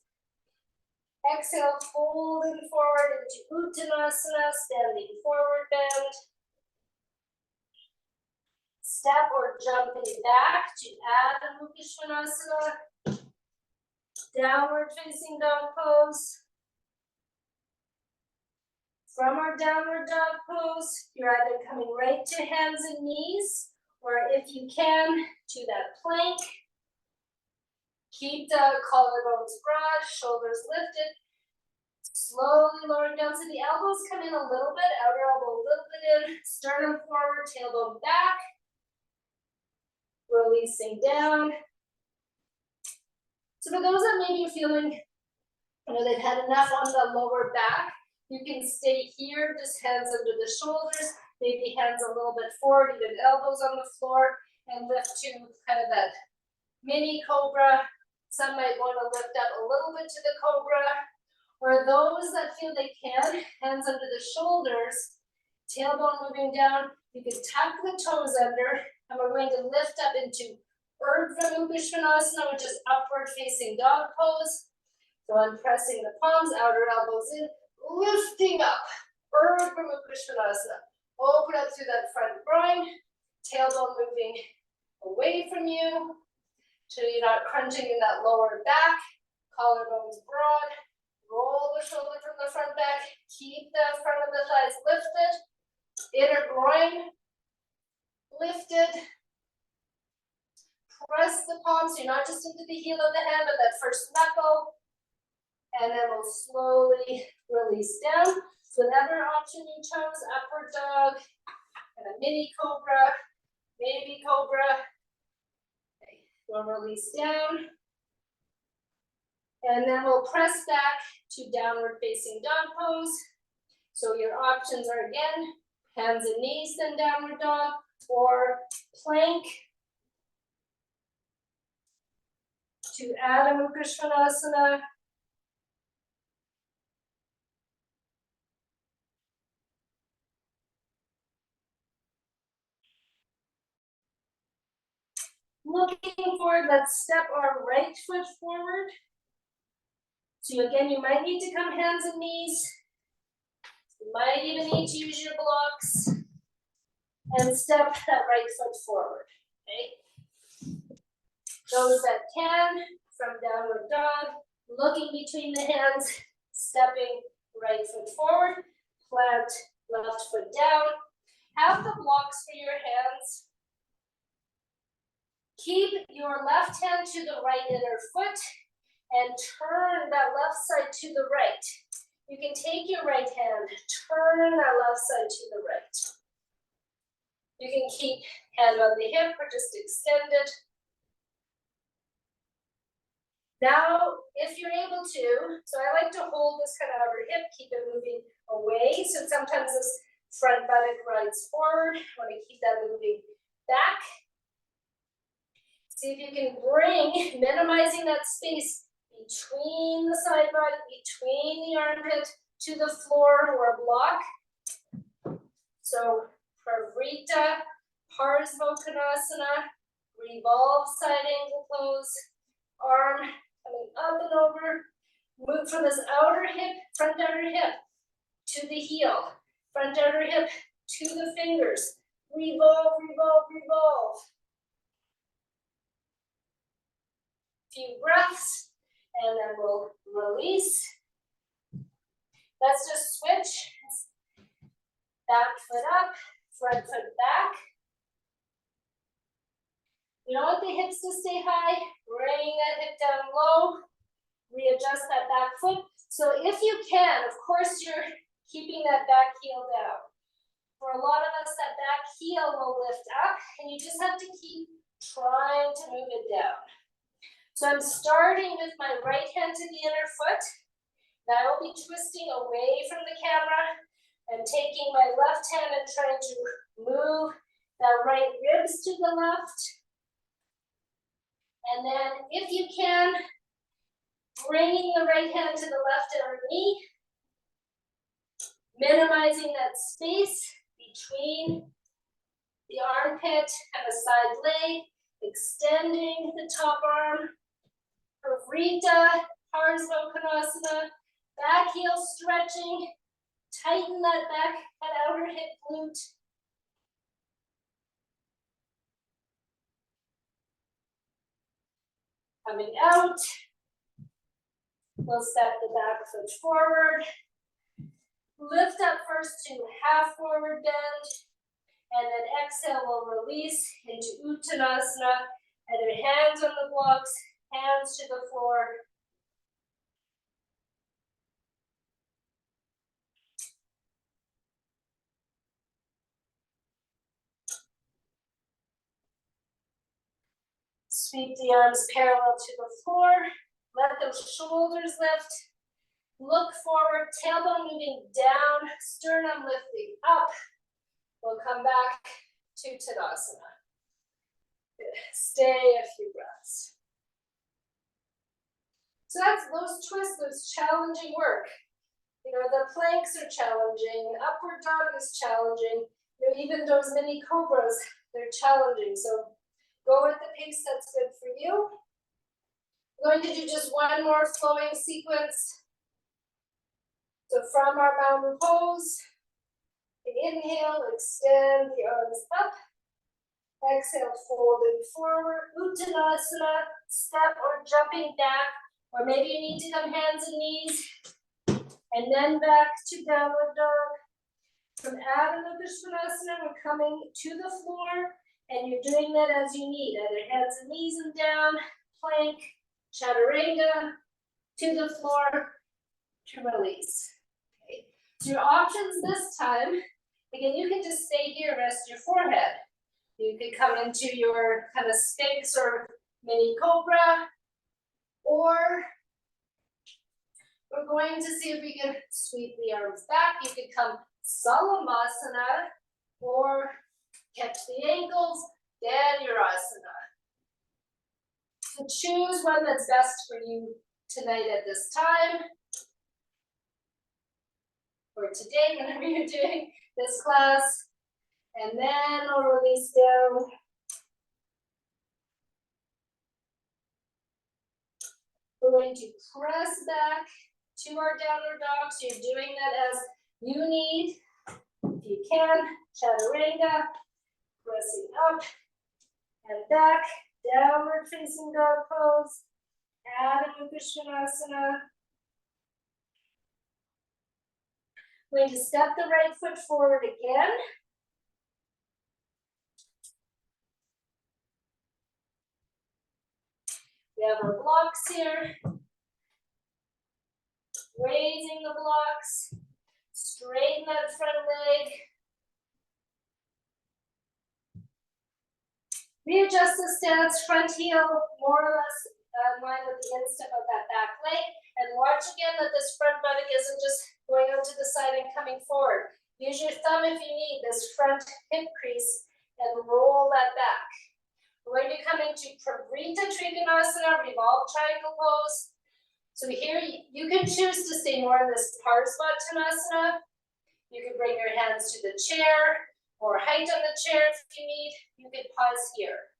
Speaker 1: Exhale, folding forward into Uttanasana, standing forward bend. Step or jumping back to Adho Mukha Svanasana. Downward facing dog pose. From our downward dog pose, you're either coming right to hands and knees, or if you can, to that plank. Keep the collarbones broad, shoulders lifted. Slowly lowering down, so the elbows come in a little bit, outer elbow a little bit in, sternum forward, tailbone back. Releasing down. So for those that may be feeling, they've had enough on the lower back, you can stay here, just hands under the shoulders, maybe hands a little bit forward, even elbows on the floor, and lift to kind of that mini cobra. Some might want to lift up a little bit to the cobra, or those that feel they can, hands under the shoulders, tailbone moving down. You can tuck the toes under, and we're going to lift up into Urdhva Mukha Svanasana, which is upward facing dog pose. So I'm pressing the palms, outer elbows in, lifting up, Urdhva Mukha Svanasana. Open up through that front groin, tailbone moving away from you, so you're not crunching in that lower back, collarbones broad, roll the shoulder from the front back, keep the front of the thighs lifted, inner groin lifted, press the palms, so you're not just into the heel of the hand, but that first knuckle, and then we'll slowly release down. So whatever option you chose, upward dog, and a mini cobra, baby cobra. Okay. We'll release down. And then we'll press back to downward facing dog pose. So your options are again, hands and knees, then downward dog, or plank to Adho Mukha Svanasana. Looking forward, let's step our right foot forward. So again, you might need to come hands and knees. You might even need to use your blocks. And step that right foot forward, okay? Those that can, from downward dog, looking between the hands, stepping right foot forward, plant left foot down. Have the blocks for your hands. Keep your left hand to the right inner foot and turn that left side to the right. You can take your right hand, turn that left side to the right. You can keep hand on the hip or just extend it. Now, if you're able to, so I like to hold this kind of over hip, keep it moving away. So sometimes this front buttock rides forward. I want to keep that moving back. See if you can bring, minimizing that space between the side body, between the armpit to the floor or block. So Pravrita, Parsvottanasana, revolve side angle pose, arm coming up and over. Move from this outer hip, front outer hip to the heel, front outer hip to the fingers. Revolve, revolve, revolve. Few breaths, and then we'll release. Let's just switch. Back foot up, front foot back. You don't want the hips to stay high. Bring that hip down low. Readjust that back foot. So if you can, of course, you're keeping that back heel down. For a lot of us, that back heel will lift up, and you just have to keep trying to move it down. So I'm starting with my right hand to the inner foot. Now I will be twisting away from the camera and taking my left hand and trying to move the right ribs to the left. And then if you can, bringing the right hand to the left outer knee, minimizing that space between the armpit and the side leg, extending the top arm. Pravrita, Parsvottanasana, back heel stretching, tighten that back, that outer hip glute. Coming out, we'll step the back foot forward. Lift up first to half forward bend, and then exhale, we'll release into Uttanasana, either hands on the blocks, hands to the floor. Sweep the arms parallel to the floor. Let those shoulders lift. Look forward, tailbone moving down, sternum lifting up. We'll come back to Tadasana. Stay a few breaths. So that's those twists, those challenging work. You know, the planks are challenging, upward dog is challenging. You know, even those mini cobras, they're challenging. So go at the pace that's good for you. I'm going to do just one more flowing sequence. So from our mountain pose, inhale, extend the arms up. Exhale, folding forward, Uttanasana, step or jumping back, or maybe you need to come hands and knees, and then back to downward dog. From Adho Mukha Svanasana, we're coming to the floor, and you're doing that as you need, either hands and knees and down, plank, chaturanga, to the floor, to release. Okay. So your options this time, again, you can just stay here, rest your forehead. You could come into your kind of Sphinx or mini cobra, or we're going to see if we can sweep the arms back. You could come Salamasana, or catch the ankles, Dhanurasana. So choose one that's best for you tonight at this time, or today, whenever you're doing this class. And then I'll release down. We're going to press back to our downward dog. So you're doing that as you need. If you can, chaturanga, pressing up and back, downward facing dog pose, Adho Mukha Svanasana. Going to step the right foot forward again. We have our blocks here. Raising the blocks. Straighten that front leg. Readjust the stance, front heel more or less in line with the instep of that back leg. And watch again that this front buttock isn't just going out to the side and coming forward. Use your thumb if you need this front hip crease and roll that back. We're going to come into Pravrita Trikonasana, revolve triangle pose. So here you can choose to stay more in this Parsvattanasana. You can bring your hands to the chair, more height on the chair if you need. You can pause here.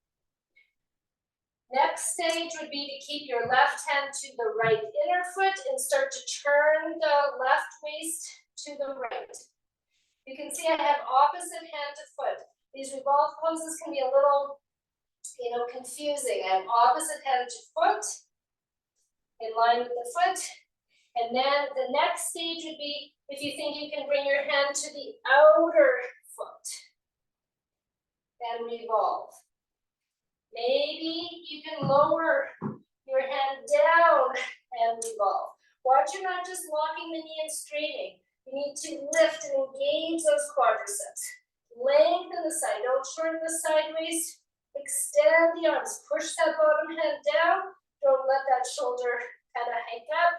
Speaker 1: Next stage would be to keep your left hand to the right inner foot and start to turn the left waist to the right. You can see I have opposite hand to foot. These revolve poses can be a little, confusing. I have opposite hand to foot, in line with the foot. And then the next stage would be if you think you can bring your hand to the outer foot and revolve. Maybe you can lower your hand down and revolve. Watch you're not just locking the knee and straightening. You need to lift and engage those quadriceps. Lengthen the side, don't shorten the side waist. Extend the arms, push that bottom hand down. Don't let that shoulder kind of hike up.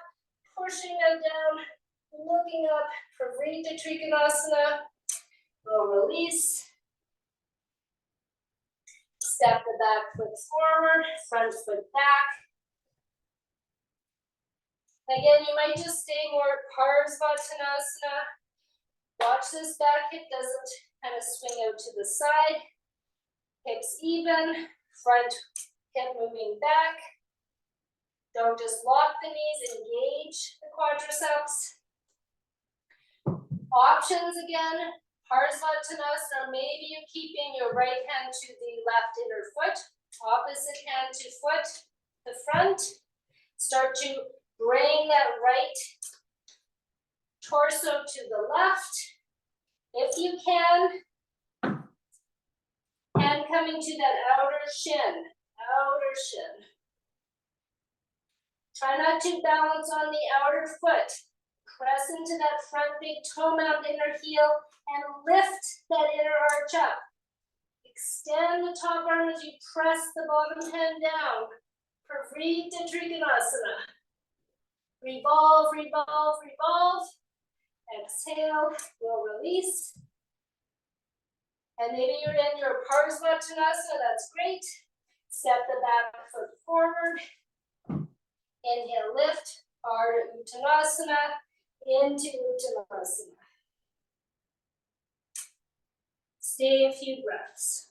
Speaker 1: Pushing them down, looking up, Pravrita Trikonasana. We'll release. Step the back foot forward, front foot back. Again, you might just stay more Parsvattanasana. Watch this back hip doesn't kind of swing out to the side. Hips even, front hip moving back. Don't just lock the knees, engage the quadriceps. Options again, Parsvattanasana, maybe you're keeping your right hand to the left inner foot, opposite hand to foot, the front. Start to bring that right torso to the left, if you can. Hand coming to that outer shin. Try not to balance on the outer foot. Press into that front big toe mount, inner heel, and lift that inner arch up. Extend the top arm as you press the bottom hand down. Pravrita Trikonasana. Revolve, revolve, revolve. Exhale, we'll release. And maybe you're in your Parsvattanasana, that's great. Step the back foot forward. Inhale, lift, Ardha Uttanasana, into Uttanasana. Stay a few breaths.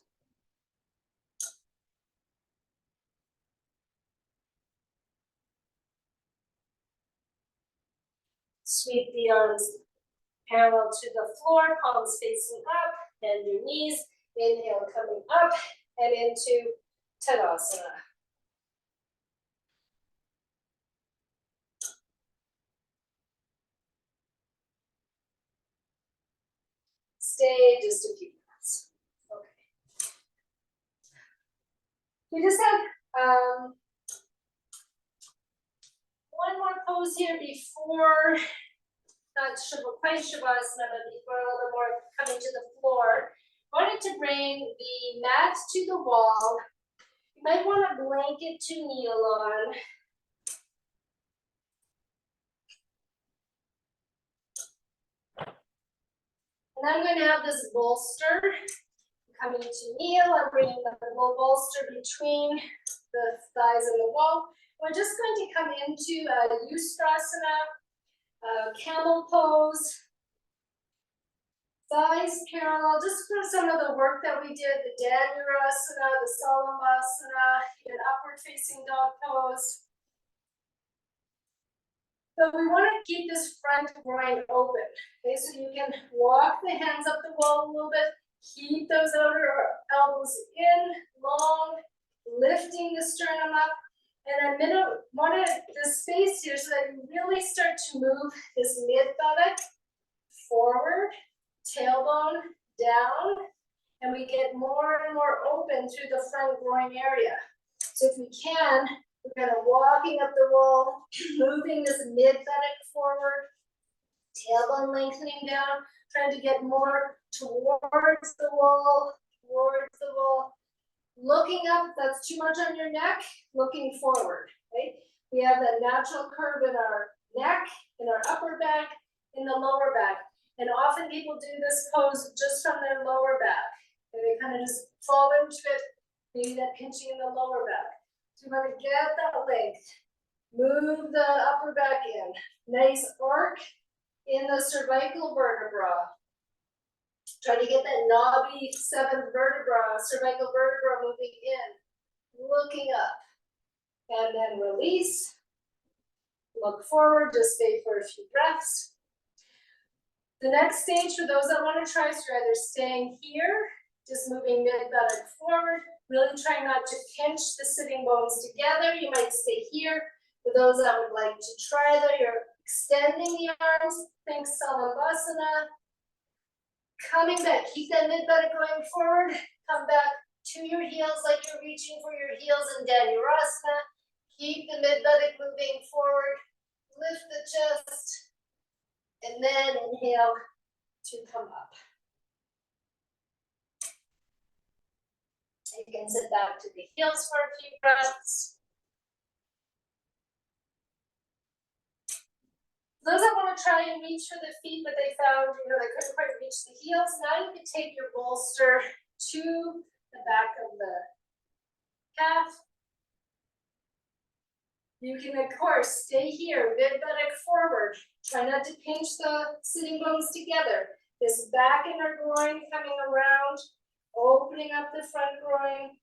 Speaker 1: Sweep the arms parallel to the floor, palms facing up, bend your knees. Inhale, coming up and into Tadasana. Stay just a few minutes. Okay. We just have one more pose here before, not quite Shavasana, but before a little more coming to the floor. Wanted to bring the mat to the wall. You might want a blanket to kneel on. And I'm going to have this bolster coming to kneel. I'm bringing the little bolster between the thighs and the wall. We're just going to come into Ustrasana, camel pose. Thighs parallel, just for some of the work that we did, the Dhanurasana, the Salambhasana, even upward facing dog pose. But we want to keep this front groin open, okay? So you can walk the hands up the wall a little bit, keep those outer elbows in, long, lifting the sternum up. And I want the space here so that you really start to move this mid buttock
Speaker 2: forward, tailbone down, and we get more and more open through the front groin area. So if we can, we're kind of walking up the wall, moving this mid-buttock forward, tailbone lengthening down, trying to get more towards the wall, looking up, that's too much on your neck, looking forward, right? We have that natural curve in our neck, in our upper back, in the lower back. And often people do this pose just from their lower back. And they kind of just fall into it, maybe that pinching in the lower back. So you want to get that length. Move the upper back in. Nice arc in the cervical vertebra. Try to get that knobby seventh vertebra, cervical vertebra moving in, looking up. And then release. Look forward, just stay for a few breaths. The next stage for those that want to try is you're either staying here, just moving mid-buttock forward, really trying not to pinch the sitting bones together. You might stay here. For those that would like to try that, you're extending the arms, think Salabhasana. Coming back, keep that mid-buttock going forward. Come back to your heels like you're reaching for your heels in Dhanurasana. Keep the mid-buttock moving forward. Lift the chest. And then inhale to come up. You can sit back to the heels for a few breaths. Those that want to try and reach for the feet, but they found, they couldn't quite reach the heels, now you can take your bolster to the back of the calf. You can, of course, stay here, mid-buttock forward. Try not to pinch the sitting bones together. This back inner groin coming around, opening up the front groin,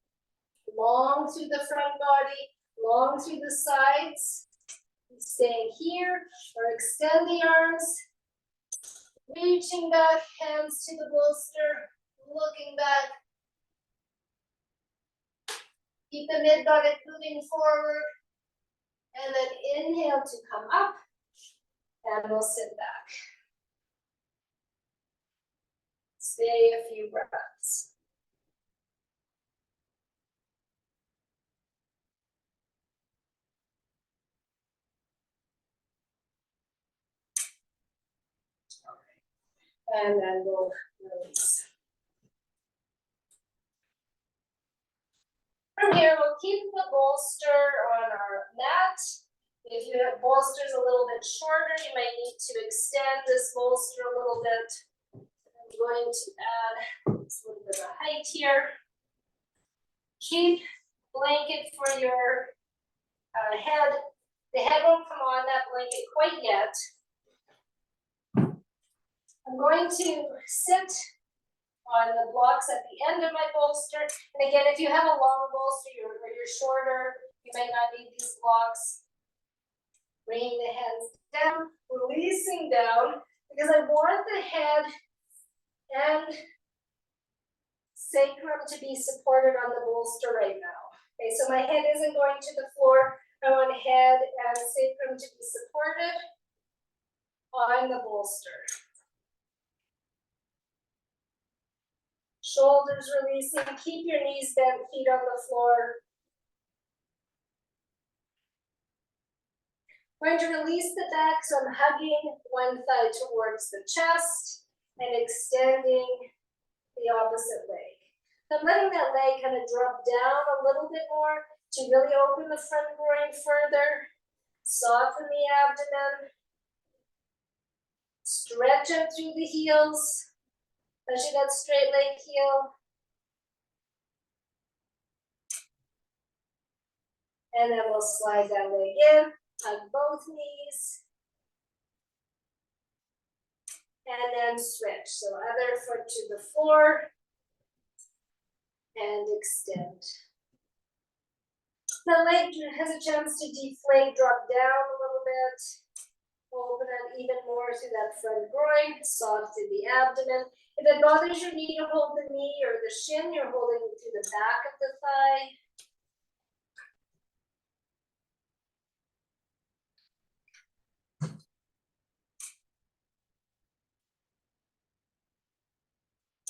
Speaker 2: long through the front body, long through the sides. Staying here, or extend the arms, reaching back, hands to the bolster, looking back. Keep the mid-buttock moving forward, and then inhale to come up, and we'll sit back. Stay a few breaths. And then we'll release. From here, we'll keep the bolster on our mat. If you have bolsters a little bit shorter, you might need to extend this bolster a little bit. I'm going to add a little bit of height here. Keep blanket for your head. The head won't come on that blanket quite yet. I'm going to sit on the blocks at the end of my bolster. And again, if you have a long bolster or you're shorter, you might not need these blocks. Bringing the hands down, releasing down, because I want the head and sacrum to be supported on the bolster right now. Okay, so my head isn't going to the floor. I want head and sacrum to be supported on the bolster. Shoulders releasing, keep your knees bent, feet on the floor. We're going to release the back, so I'm hugging one thigh towards the chest and extending the opposite leg. I'm letting that leg kind of drop down a little bit more to really open the front groin further, soften the abdomen, stretch up through the heels. Especially that straight leg heel. And then we'll slide that leg in, hug both knees. And then switch. So other foot to the floor. And extend. The leg has a chance to deflate, drop down a little bit. Open up even more through that front groin, soften the abdomen. If it bothers your knee to hold the knee or the shin, you're holding it through the back of the thigh.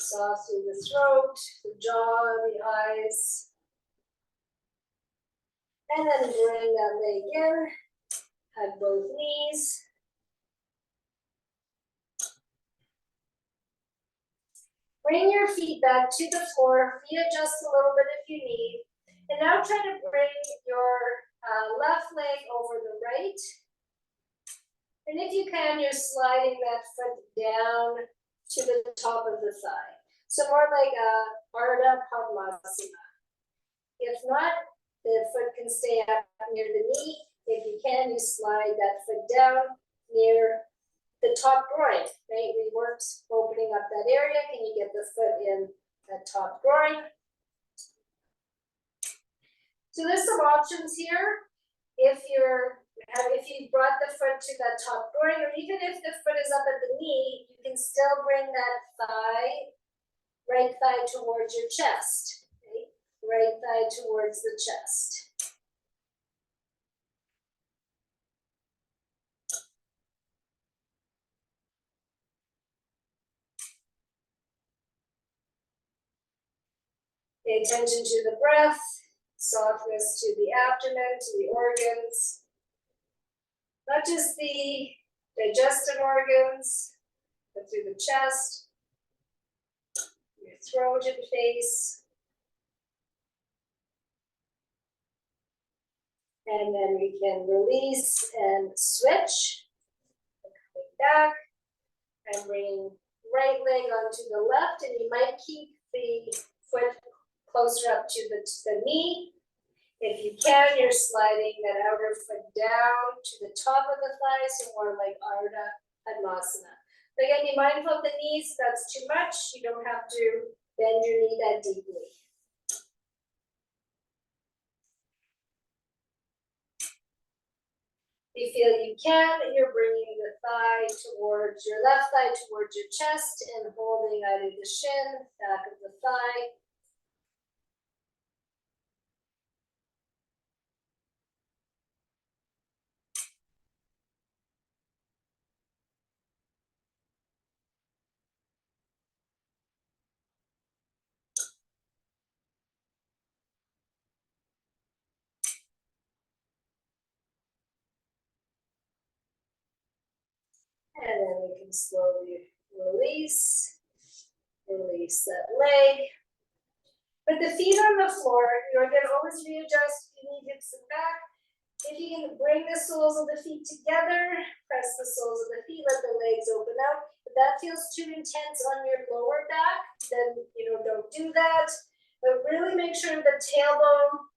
Speaker 2: Soft through the throat, the jaw, the eyes. And then bring that leg in, hug both knees. Bring your feet back to the floor, feet adjust a little bit if you need. And now try to bring your left leg over the right. And if you can, you're sliding that foot down to the top of the thigh. So more like a Ardha Padmasana. If not, the foot can stay up near the knee. If you can, you slide that foot down near the top groin, right? We worked opening up that area. Can you get the foot in that top groin? So there's some options here. If you brought the foot to that top groin, or even if the foot is up at the knee, you can still bring that right thigh towards your chest. Okay? Right thigh towards the chest. Pay attention to the breath, softness to the abdomen, to the organs. Not just the digestive organs, but through the chest, your throat and face. And then we can release and switch. Coming back and bring right leg onto the left, and you might keep the foot closer up to the knee. If you can, you're sliding that outer foot down to the top of the thigh, so more like Ardha Padmasana. But again, be mindful of the knees. If that's too much, you don't have to bend your knee that deeply. If you feel you can, you're bringing the thigh towards your left thigh towards your chest and holding either the shin, back of the thigh. And then we can slowly release that leg. Put the feet on the floor. You're going to always readjust if you need hips and back. If you can bring the soles of the feet together, press the soles of the feet, let the legs open out. If that feels too intense on your lower back, then don't do that. But really make sure the tailbone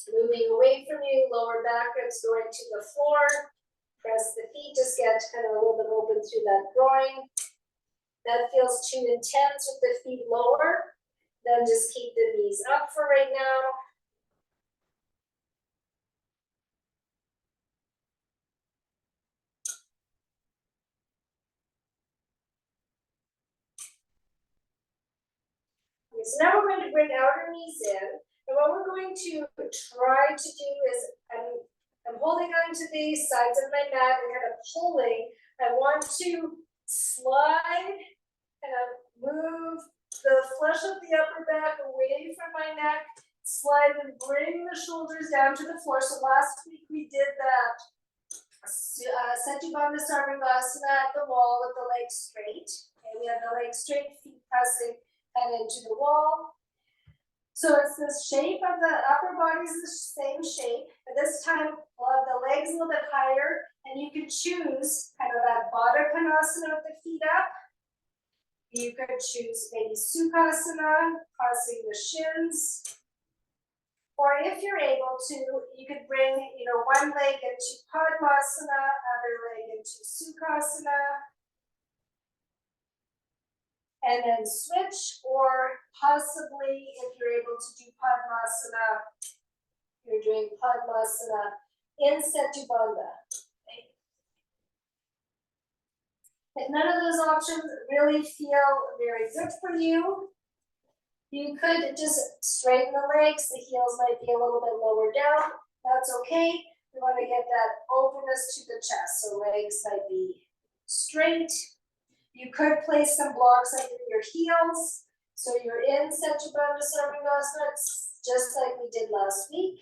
Speaker 2: moving away from you, lower back ribs going to the floor. Press the feet, just get kind of a little bit open through that groin. That feels too intense with the feet lower, then just keep the knees up for right now. Okay, so now we're going to bring outer knees in. And what we're going to try to do is, I'm holding on to the sides of my mat and kind of pulling. I want to slide, kind of move the flesh of the upper back away from my neck, slide and bring the shoulders down to the floor. So last week we did that Setu Bandha Sarvangasana at the wall with the legs straight. Okay, we have the legs straight, feet pressing and into the wall. So it's this shape of the upper body is the same shape, but this time we'll have the legs a little bit higher, and you could choose kind of that Baddha Konasana with the feet up. You could choose maybe Sukhasana, crossing the shins. Or if you're able to, you could bring one leg into Padmasana, other leg into Sukhasana. And then switch, or possibly if you're able to do Padmasana, you're doing Padmasana in Setu Bandha. Okay. If none of those options really feel very good for you, you could just straighten the legs. The heels might be a little bit lower down. That's okay. We want to get that openness to the chest. So legs might be straight. You could place some blocks under your heels, So you're in Satyabandha Sarvangasana, it's just like we did last week.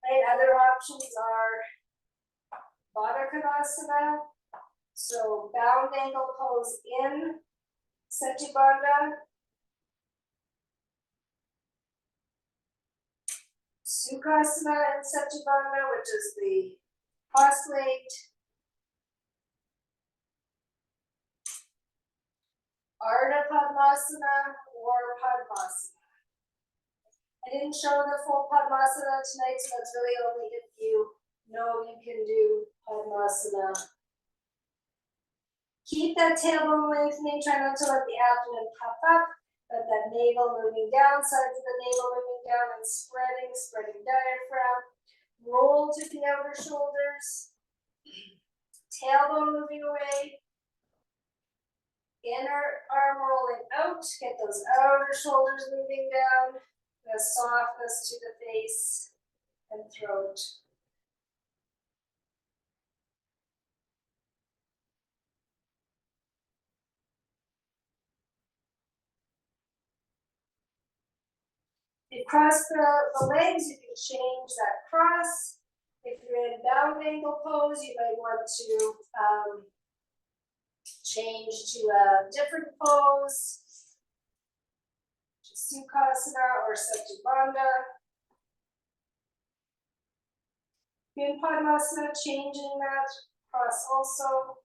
Speaker 2: Right, other options are Baddha Konasana, so bound angle pose in Satyabandha. Sukhasana in Satyabandha, which is the cross-legged. Ardha Padmasana or Padmasana. I didn't show the full Padmasana tonight, so that's really only if you know you can do Padmasana. Keep that tailbone lengthening, try not to let the abdomen pop up, but that navel moving down, sides of the navel moving down and spreading diaphragm. Roll to the outer shoulders. Tailbone moving away. Inner arm rolling out, get those outer shoulders moving down, the softness to the face and throat. If you cross the legs, you can change that cross. If you're in bound angle pose, you might want to change to a different pose. Sukhasana or Satyabandha. In Padmasana, changing that cross also.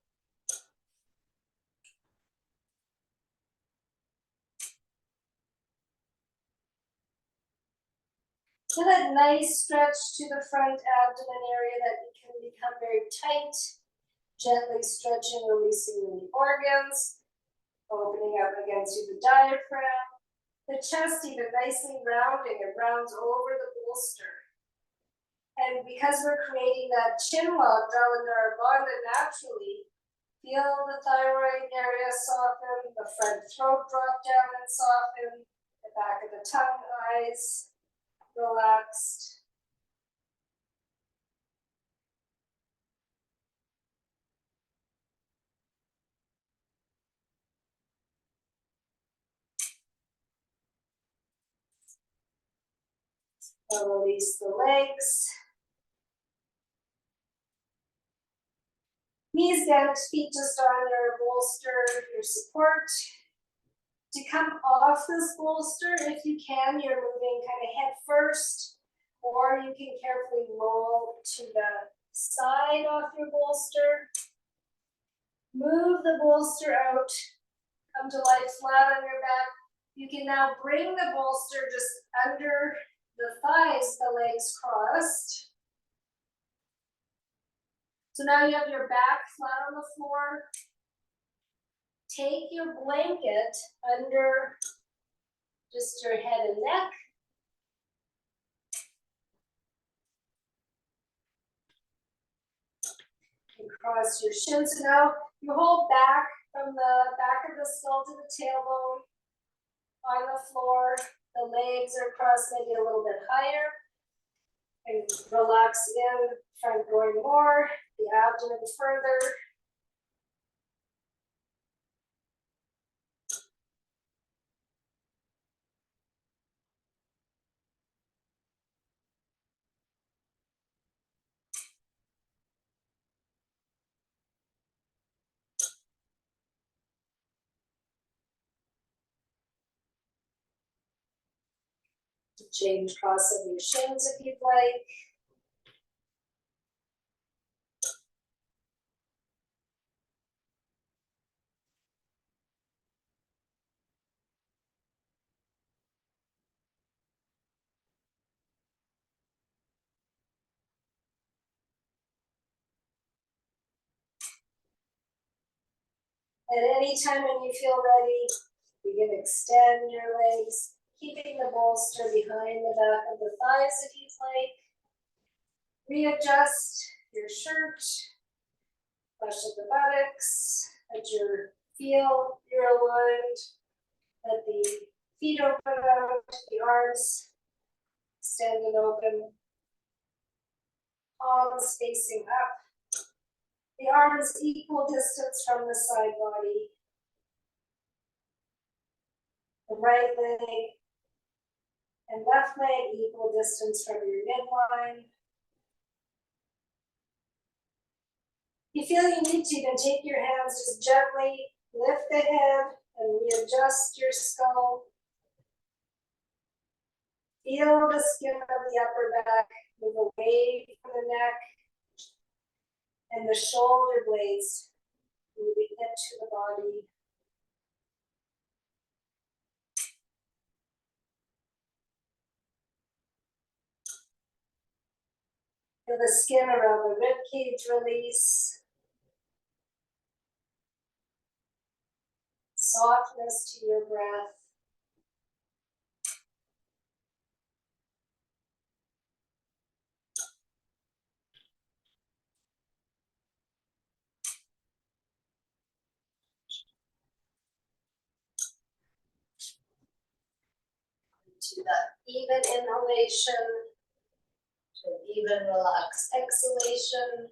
Speaker 2: So that nice stretch to the front abdomen area that can become very tight. Gently stretching, releasing the organs. Opening up again to the diaphragm. The chest even nicely rounding, it rounds over the bolster. And because we're creating that chin lock, Jalandhara Bandha naturally, feel the thyroid area soften, the front throat drop down and soften, the back of the tongue, eyes relaxed. And release the legs. Knees bent, feet just on your bolster, your support. To come off this bolster, if you can, you're moving kind of head first, or you can carefully roll to the side off your bolster. Move the bolster out, come to lie flat on your back. You can now bring the bolster just under the thighs, the legs crossed. So now you have your back flat on the floor. Take your blanket under just your head and neck. And cross your shins. So now you hold back from the back of the skull to the tailbone on the floor. The legs are crossed maybe a little bit higher. And relax in, front groin more, the abdomen further. Change cross of your shins if you'd like. At any time when you feel ready, you can extend your legs, keeping the bolster behind the back of the thighs if you'd like. Readjust your shirt, flush at the buttocks, let your feel you're aligned, let the feet open out, the arms extend and open, palms facing up. The arms equal distance from the side body. The right leg and left leg equal distance from your midline. If you feel you need to, you can take your hands, just gently lift the head and readjust your skull. Feel the skin of the upper back move away from the neck and the shoulder blades moving into the body. Feel the skin around the rib cage release. Softness to your breath. To the even inhalation, to an even relaxed exhalation.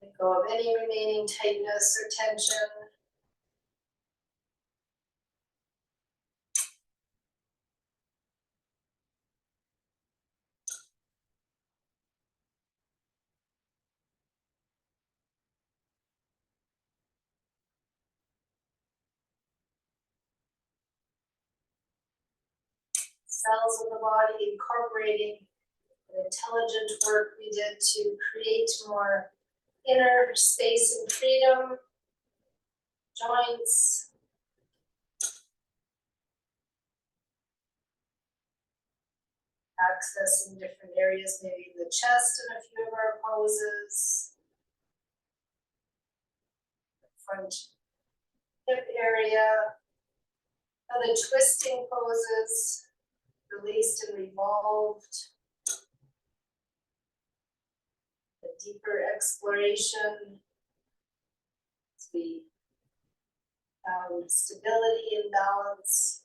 Speaker 2: Let go of any remaining tightness or tension. Cells of the body incorporating the intelligent work we did to create more inner space and freedom. Joints. Accessing different areas, maybe the chest in a few of our poses. Front hip area. Other twisting poses, released and revolved. A deeper exploration as we found stability and balance.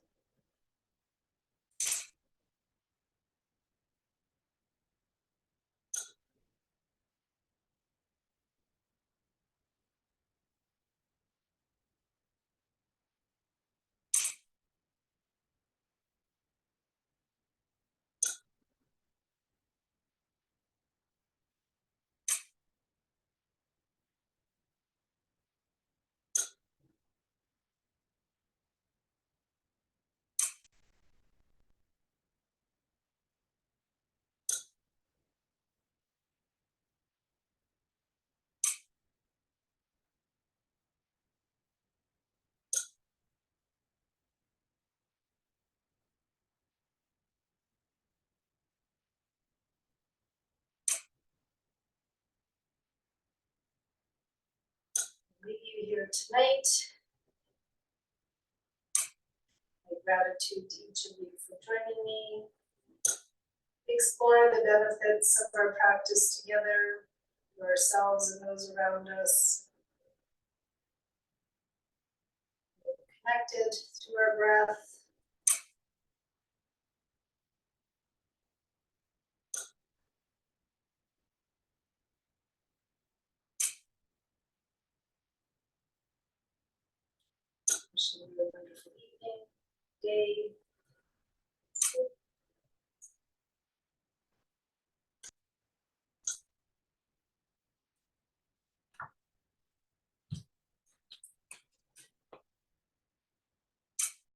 Speaker 2: Leave you here tonight. My gratitude to each of you for joining me. Explore the benefits of our practice together, for ourselves and those around us. Connected through our breath. Wishing you a wonderful evening, day,